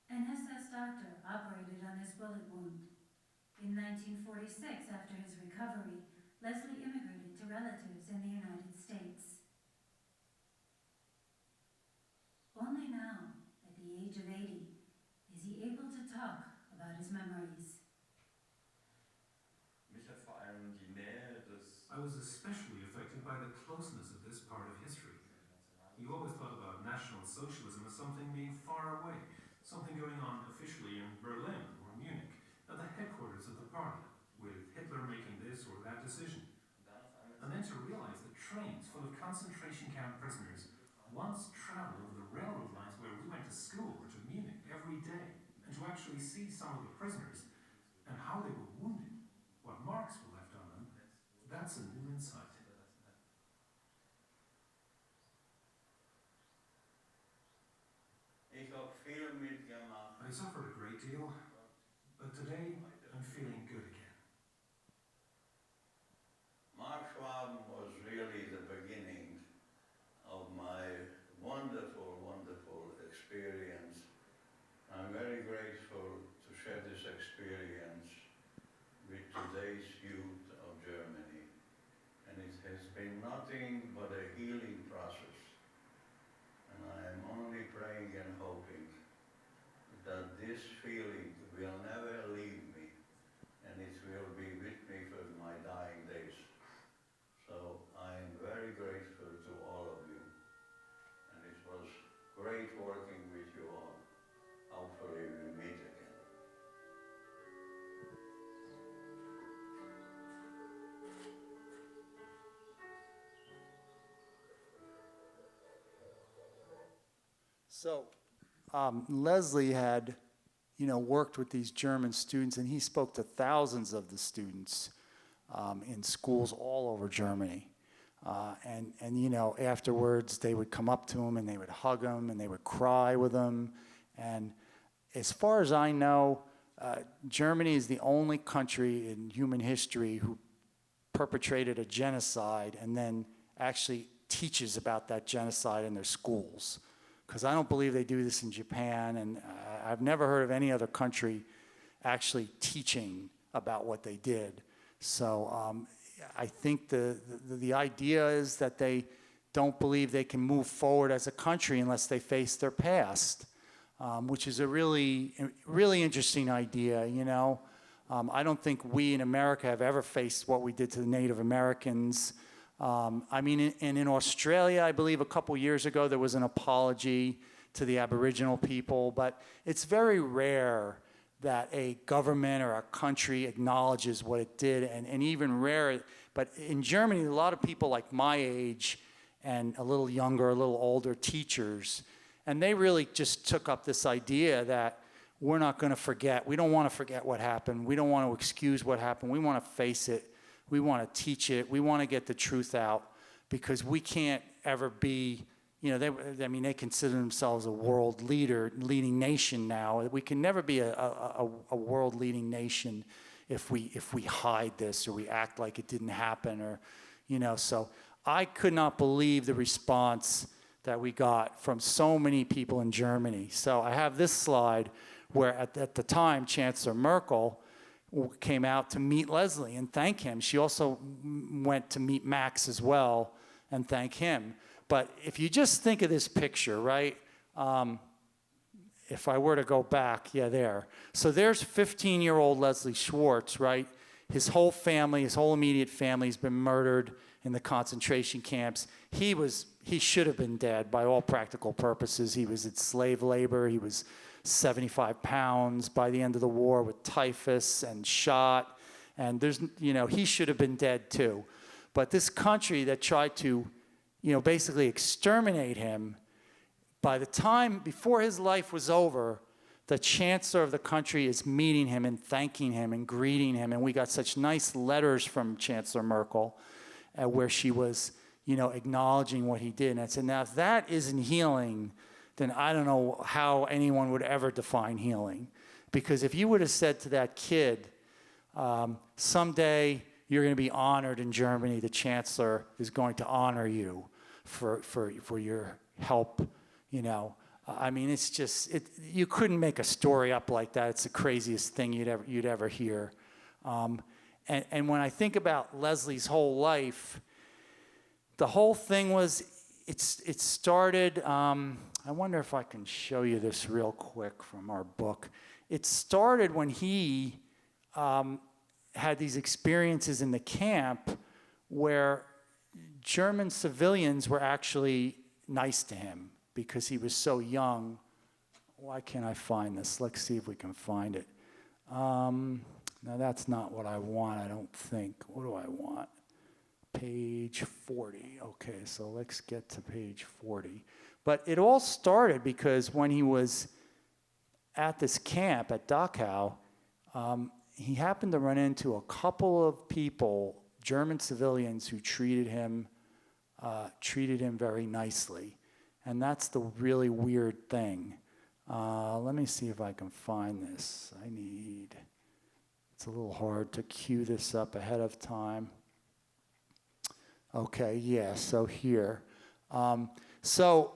An SS doctor operated on his bullet wound. In 1946, after his recovery, Leslie immigrated to relatives in the United States. Only now, at the age of 80, is he able to talk about his memories. I was especially affected by the closeness of this part of history. You always thought about National Socialism as something being far away, something going on officially in Berlin or Munich, at the headquarters of the party, with Hitler making this or that decision. And then to realize that trains full of concentration camp prisoners once traveled over the railroad lines where we went to school or to Munich every day, and to actually see some of the prisoners and how they were wounded, what marks were left on them, that's a new insight. I suffered a great deal, but today I'm feeling good again. Mark was this feeling will never leave me, and it will be with me for my dying days. So I am very grateful to all of you, and it was great working with you all. Hopefully we meet again. So Leslie had, worked with these German students, and he spoke to thousands of the students in schools all over Germany. Afterwards they would come up to him and they would hug him and they would cry with him. And as far as I know, Germany is the only country in human history who perpetrated a genocide and then actually teaches about that genocide in their schools. Because I don't believe they do this in Japan, and I've never heard of any other country actually teaching about what they did. So I think the idea is that they don't believe they can move forward as a country unless they face their past, which is a really, really interesting idea, I don't think we in America have ever faced what we did to the Native Americans. In Australia, I believe a couple years ago, there was an apology to the Aboriginal people, but it's very rare that a government or a country acknowledges what it did, and even rare, but in Germany, a lot of people like my age and a little younger, a little older teachers, and they really just took up this idea that we're not going to forget, we don't want to forget what happened, we don't want to excuse what happened, we want to face it, we want to teach it, we want to get the truth out, because we can't ever be, they consider themselves a world leading nation now. We can never be a world leading nation if we hide this or we act like it didn't happen, or, so I could not believe the response that we got from so many people in Germany. So I have this slide where at the time, Chancellor Merkel came out to meet Leslie and thank him. She also went to meet Max as well and thank him. But if you just think of this picture, right? If I were to go back, yeah, there. So there's 15-year-old Leslie Schwartz, right? His whole family, his whole immediate family has been murdered in the concentration camps. He should have been dead by all practical purposes. He was at slave labor. He was 75 pounds by the end of the war with typhus and shot. And he should have been dead too. But this country that tried to, basically exterminate him, by the time, before his life was over, the chancellor of the country is meeting him and thanking him and greeting him. And we got such nice letters from Chancellor Merkel where she was, acknowledging what he did. And I said, now if that isn't healing, then I don't know how anyone would ever define healing. Because if you would have said to that kid, someday you're going to be honored in Germany, the chancellor is going to honor you for your help, it's just, you couldn't make a story up like that. It's the craziest thing you'd ever hear. And when I think about Leslie's whole life, the whole thing was, it started, I wonder if I can show you this real quick from our book. It started when he had these experiences in the camp where German civilians were actually nice to him because he was so young. Why can't I find this? Let's see if we can find it. Now that's not what I want, I don't think. What do I want? Page 40. Okay, so let's get to page 40. But it all started because when he was at this camp at Dachau, he happened to run into a couple of people, German civilians, who treated him very nicely. And that's the really weird thing. Let me see if I can find this. It's a little hard to cue this up ahead of time. Okay, yeah, so here. So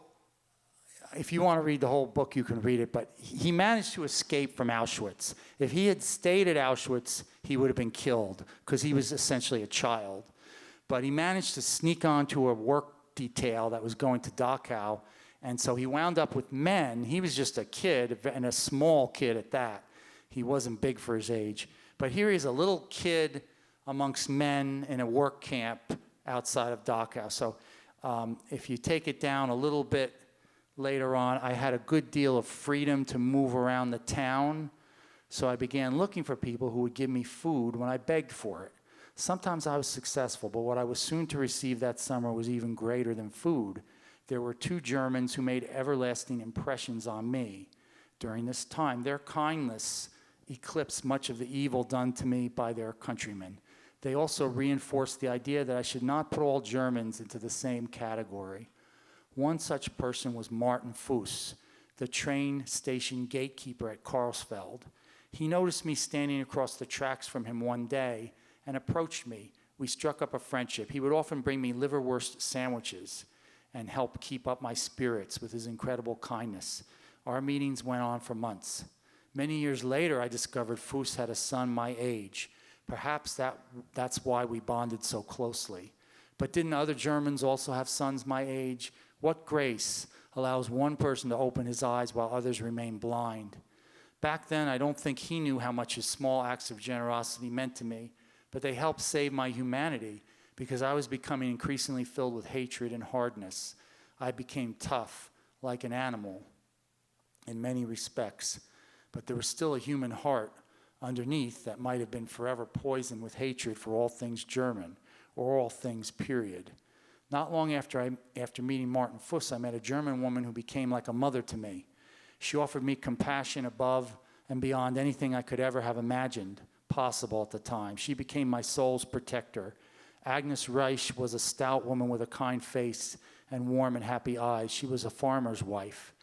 if you want to read the whole book, you can read it, but he managed to escape from Auschwitz. If he had stayed at Auschwitz, he would have been killed because he was essentially a child. But he managed to sneak onto a work detail that was going to Dachau, And so he wound up with men. He was just a kid, and a small kid at that. He wasn't big for his age. But here he's a little kid amongst men in a work camp outside of Dachau. So if you take it down a little bit later on, I had a good deal of freedom to move around the town. So I began looking for people who would give me food when I begged for it. Sometimes I was successful, but what I was soon to receive that summer was even greater than food. There were 2 Germans who made everlasting impressions on me. During this time, their kindness eclipsed much of the evil done to me by their countrymen. They also reinforced the idea that I should not put all Germans into the same category. One such person was Martin Fuss, the train station gatekeeper at Karlsfeld. He noticed me standing across the tracks from him one day and approached me. We struck up a friendship. He would often bring me liverwurst sandwiches and help keep up my spirits with his incredible kindness. Our meetings went on for months. Many years later, I discovered Fuss had a son my age. Perhaps that's why we bonded so closely. But didn't other Germans also have sons my age? What grace allows one person to open his eyes while others remain blind? Back then, I don't think he knew how much his small acts of generosity meant to me, but they helped save my humanity because I was becoming increasingly filled with hatred and hardness. I became tough, like an animal, in many respects, but there was still a human heart underneath that might have been forever poisoned with hatred for all things German, or all things, period. Not long after meeting Martin Fuss, I met a German woman who became like a mother to me. She offered me compassion above and beyond anything I could ever have imagined possible at the time. She became my soul's protector. Agnes Reich was a stout woman with a kind face and warm and happy eyes. She was a farmer's wife.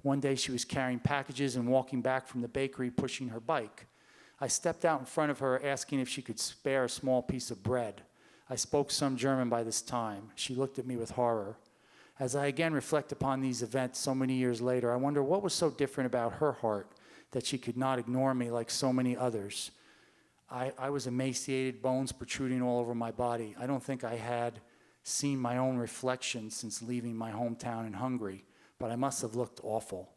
One day she was carrying packages and walking back from the bakery pushing her bike. I stepped out in front of her asking if she could spare a small piece of bread. I spoke some German by this time. She looked at me with horror. As I again reflect upon these events so many years later, I wonder what was so different about her heart that she could not ignore me like so many others. I was emaciated, bones protruding all over my body. I don't think I had seen my own reflection since leaving my hometown in Hungary, but I must have looked awful.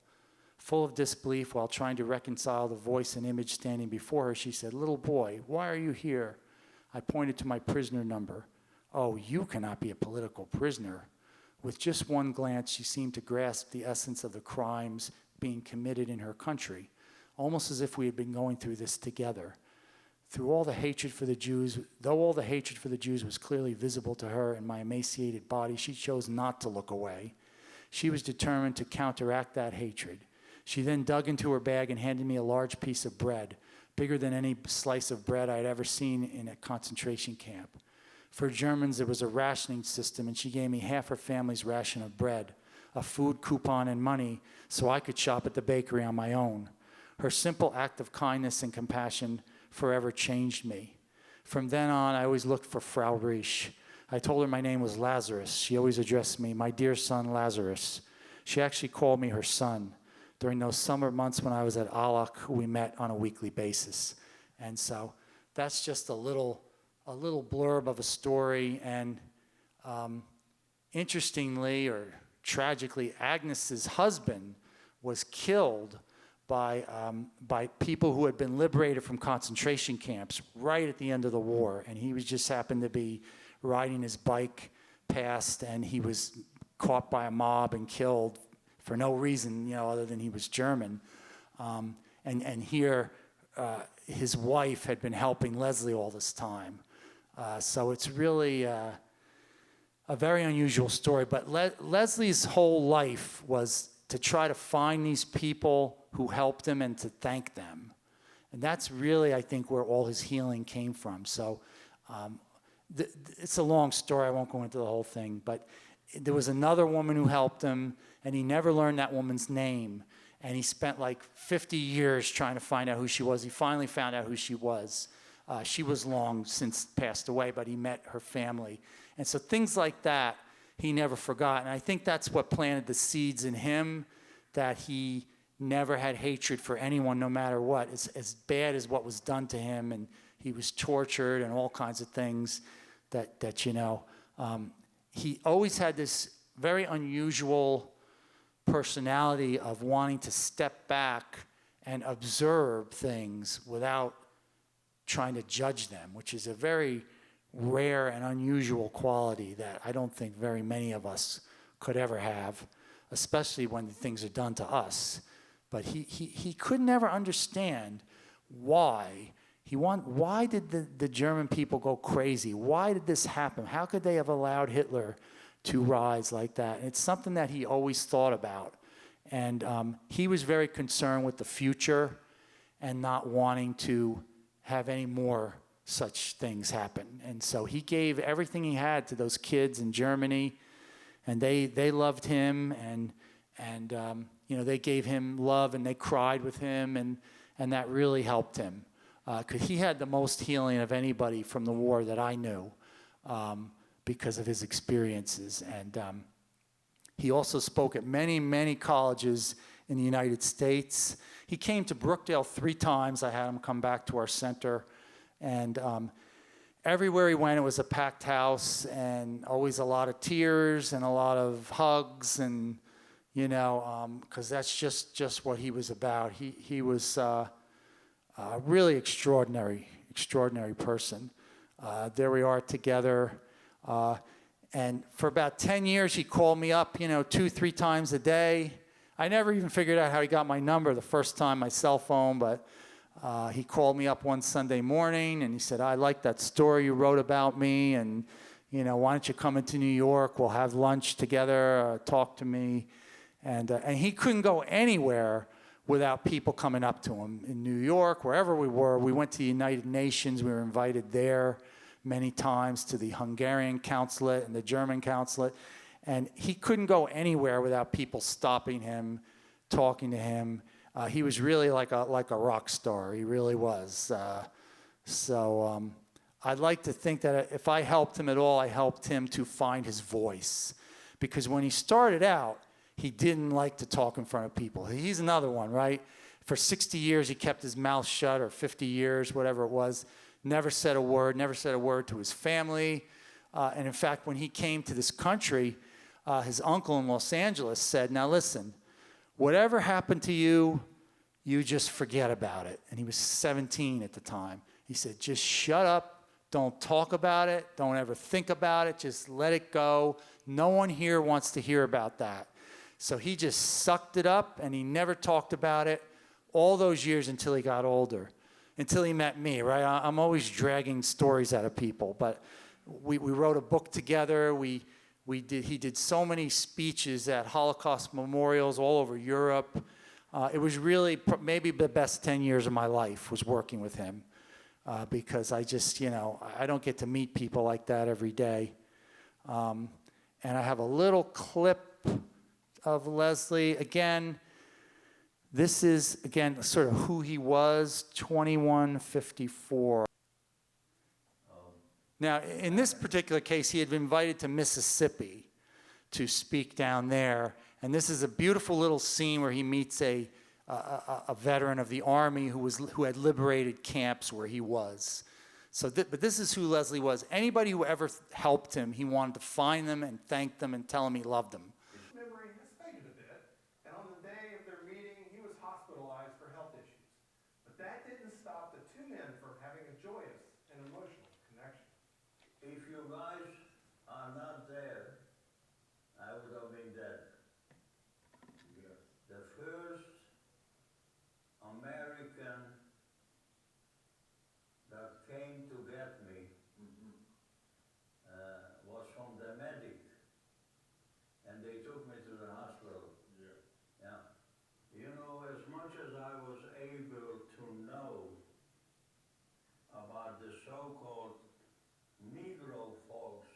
Full of disbelief while trying to reconcile the voice and image standing before her, she said, "Little boy, why are you here?" I pointed to my prisoner number. "Oh, you cannot be a political prisoner." With just one glance, she seemed to grasp the essence of the crimes being committed in her country, almost as if we had been going through this together. Though all the hatred for the Jews was clearly visible to her in my emaciated body, she chose not to look away. She was determined to counteract that hatred. She then dug into her bag and handed me a large piece of bread, bigger than any slice of bread I had ever seen in a concentration camp. For Germans, there was a rationing system, and she gave me half her family's ration of bread, a food coupon and money, so I could shop at the bakery on my own. Her simple act of kindness and compassion forever changed me. From then on, I always looked for Frau Riesch. I told her my name was Lazarus. She always addressed me, "My dear son, Lazarus." She actually called me her son during those summer months when I was at Allach, we met on a weekly basis. And so that's just a little blurb of a story. And interestingly, or tragically, Agnes's husband was killed by people who had been liberated from concentration camps right at the end of the war. And he just happened to be riding his bike past, and he was caught by a mob and killed for no reason, other than he was German. And here, his wife had been helping Leslie all this time. So it's really a very unusual story. But Leslie's whole life was to try to find these people who helped him and to thank them. And that's really, I think, where all his healing came from. So it's a long story. I won't go into the whole thing. But there was another woman who helped him, and he never learned that woman's name. And he spent like 50 years trying to find out who she was. He finally found out who she was. She was long since passed away, but he met her family. And so things like that, he never forgot. And I think that's what planted the seeds in him, that he never had hatred for anyone, no matter what. As bad as what was done to him, and he was tortured and all kinds of things he always had this very unusual personality of wanting to step back and observe things without trying to judge them, which is a very rare and unusual quality that I don't think very many of us could ever have, especially when things are done to us. But he could never understand why. Why did the German people go crazy? Why did this happen? How could they have allowed Hitler to rise like that? And it's something that he always thought about. And he was very concerned with the future and not wanting to have any more such things happen. And so he gave everything he had to those kids in Germany, and they loved him, and you know, they gave him love, and they cried with him, and that really helped him. Because he had the most healing of anybody from the war that I knew, because of his experiences. And he also spoke at many, many colleges in the United States. He came to Brookdale 3 times. I had him come back to our center. And everywhere he went, it was a packed house, and always a lot of tears and a lot of hugs, and, you know, because that's just what he was about. He was a really extraordinary person. There we are together. And for about 10 years, he called me up, you know, 2-3 times a day. I never even figured out how he got my number the first time, my cell phone, but he called me up one Sunday morning, and he said, I like that story you wrote about me, and, you know, why don't you come into New York? We'll have lunch together, talk to me. And he couldn't go anywhere without people coming up to him. In New York, wherever we were, we went to the United Nations. We were invited there many times, to the Hungarian consulate and the German consulate. And he couldn't go anywhere without people stopping him, talking to him. He was really like a rock star. He really was. I'd like to think that if I helped him at all, I helped him to find his voice. Because when he started out, he didn't like to talk in front of people. He's another one, right? For 60 years, he kept his mouth shut, or 50 years, whatever it was. Never said a word to his family. And in fact, when he came to this country, his uncle in Los Angeles said, now listen, whatever happened to you, you just forget about it. And he was 17 at the time. He said, just shut up. Don't talk about it. Don't ever think about it. Just let it go. No one here wants to hear about that. So he just sucked it up, and he never talked about it all those years until he got older, until he met me, right? I'm always dragging stories out of people, but we wrote a book together. He did so many speeches at Holocaust memorials all over Europe. It was really maybe the best 10 years of my life was working with him, because I just, you know, I don't get to meet people like that every day. And I have a little clip of Leslie. Again, this is, again, sort of who he was, 2154. Now, in this particular case, he had been invited to Mississippi to speak down there. And this is a beautiful little scene where he meets a veteran of the Army who had liberated camps where he was. So, but this is who Leslie was. Anybody who ever helped him, he wanted to find them and thank them and tell them he loved them. His memory has faded a bit, and on the day of their meeting, he was hospitalized for health issues. But that didn't stop the 2 men from having a joyous and emotional connection. If you guys are not there, I would have been dead. The first American that came to get me was from the medic, and they took me to the hospital. Yeah. You know, as much as I was able to know about the so-called Negro folks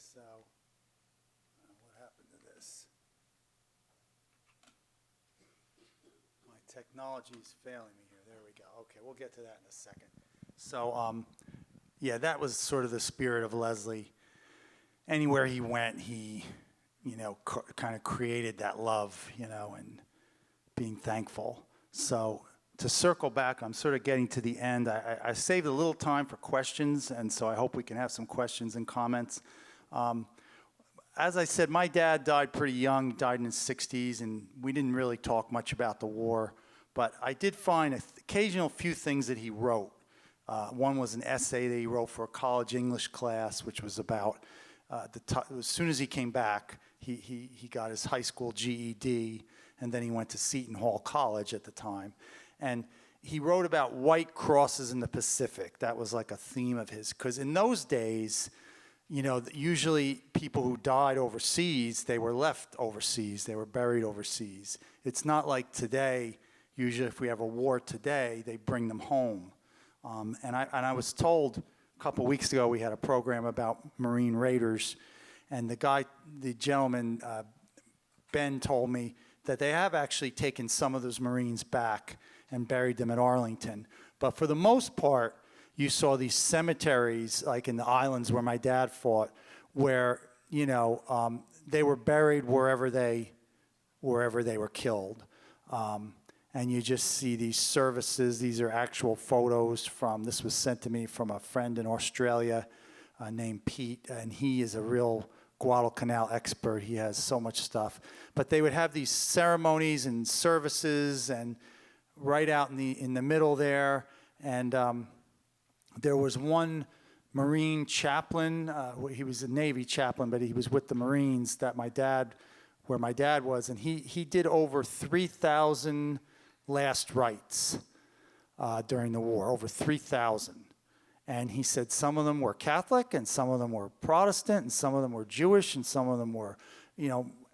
so what happened to this? My technology is failing me here. There we go. Okay, we'll get to that in a second. So, yeah, that was sort of the spirit of Leslie. Anywhere he went, he, kind of created that love, and being thankful. So to circle back, I'm sort of getting to the end. I saved a little time for questions, and so I hope we can have some questions and comments. As I said, my dad died pretty young, died in his 60s, and we didn't really talk much about the war. But I did find occasional few things that he wrote. One was an essay that he wrote for a college English class, which was about as soon as he came back, he got his high school GED, and then he went to Seton Hall College at the time. And he wrote about white crosses in the Pacific. That was like a theme of his, because in those days, usually people who died overseas, they were left overseas, they were buried overseas. It's not like today. Usually if we have a war today, they bring them home. And I was told a couple weeks ago we had a program about Marine Raiders, and the gentleman, Ben, told me that they have actually taken some of those Marines back and buried them at Arlington. But for the most part, you saw these cemeteries, like in the islands where my dad fought, where, they were buried wherever they were killed. And you just see these services. These are actual photos this was sent to me from a friend in Australia named Pete, and he is a real Guadalcanal expert. He has so much stuff. But they would have these ceremonies and services, and right out in the middle there. And there was one Marine chaplain. He was a Navy chaplain, but he was with the Marines where my dad was, and he did over 3,000 last rites during the war, over 3,000. And he said some of them were Catholic, and some of them were Protestant, and some of them were Jewish, and some of them were,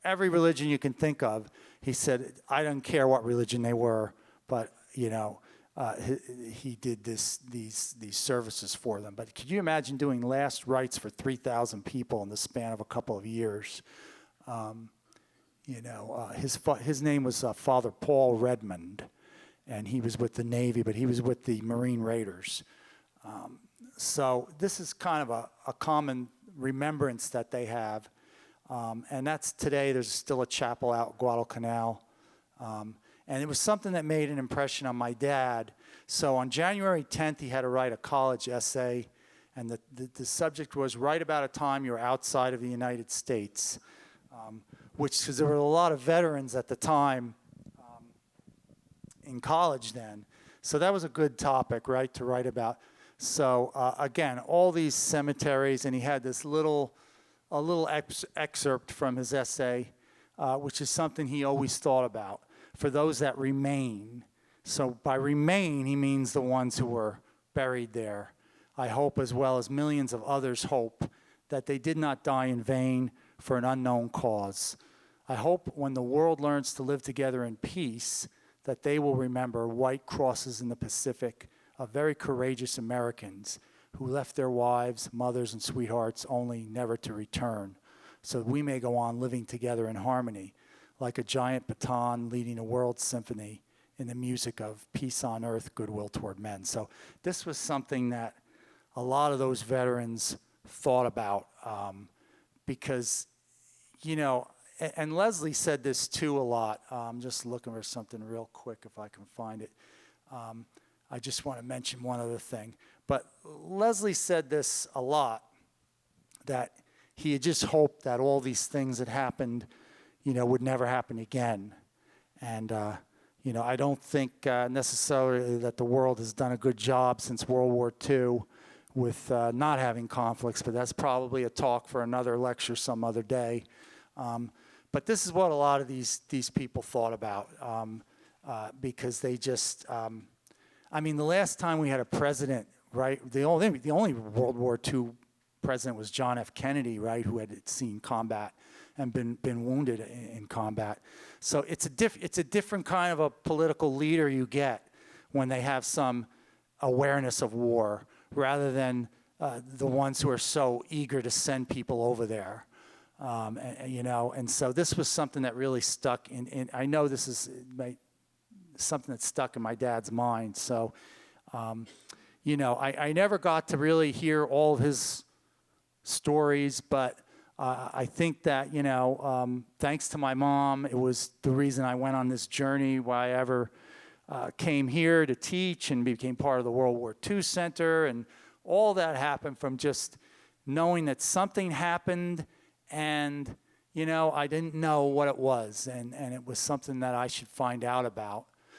every religion you can think of. He said, I don't care what religion they were, but, he did these services for them. But could you imagine doing last rites for 3,000 people in the span of a couple of years? His name was Father Paul Redmond, and he was with the Navy, but he was with the Marine Raiders. So this is kind of a common remembrance that they have. And that's today. There's still a chapel out Guadalcanal. And it was something that made an impression on my dad. So on January 10th, he had to write a college essay. And the subject was write about a time you were outside of the United States. Because there were a lot of veterans at the time in college then. So that was a good topic, right, to write about. So again, all these cemeteries, and he had this little excerpt from his essay, which is something he always thought about, for those that remain. So by remain, he means the ones who were buried there. I hope, as well as millions of others hope, that they did not die in vain for an unknown cause. I hope when the world learns to live together in peace, that they will remember white crosses in the Pacific of very courageous Americans who left their wives, mothers, and sweethearts only never to return, so we may go on living together in harmony, like a giant baton leading a world symphony in the music of peace on earth, goodwill toward men. So this was something that a lot of those veterans thought about because, and Leslie said this too a lot. I'm just looking for something real quick if I can find it. I just want to mention one other thing. But Leslie said this a lot, that he had just hoped that all these things that happened, would never happen again. And, I don't think necessarily that the world has done a good job since World War II with not having conflicts, but that's probably a talk for another lecture some other day. But this is what a lot of these people thought about because they just, the last time we had a president, right, the only World War II president was John F. Kennedy, right, who had seen combat and been wounded in combat. So it's a different kind of a political leader you get when they have some awareness of war, rather than the ones who are so eager to send people over there. And so this was something that really stuck in I know this is something that stuck in my dad's mind. So, I never got to really hear all of his stories, but I think that, thanks to my mom, it was the reason I went on this journey, why I ever came here to teach and became part of the World War II Center. And all that happened from just knowing that something happened and, I didn't know what it was. And it was something that I should find out about.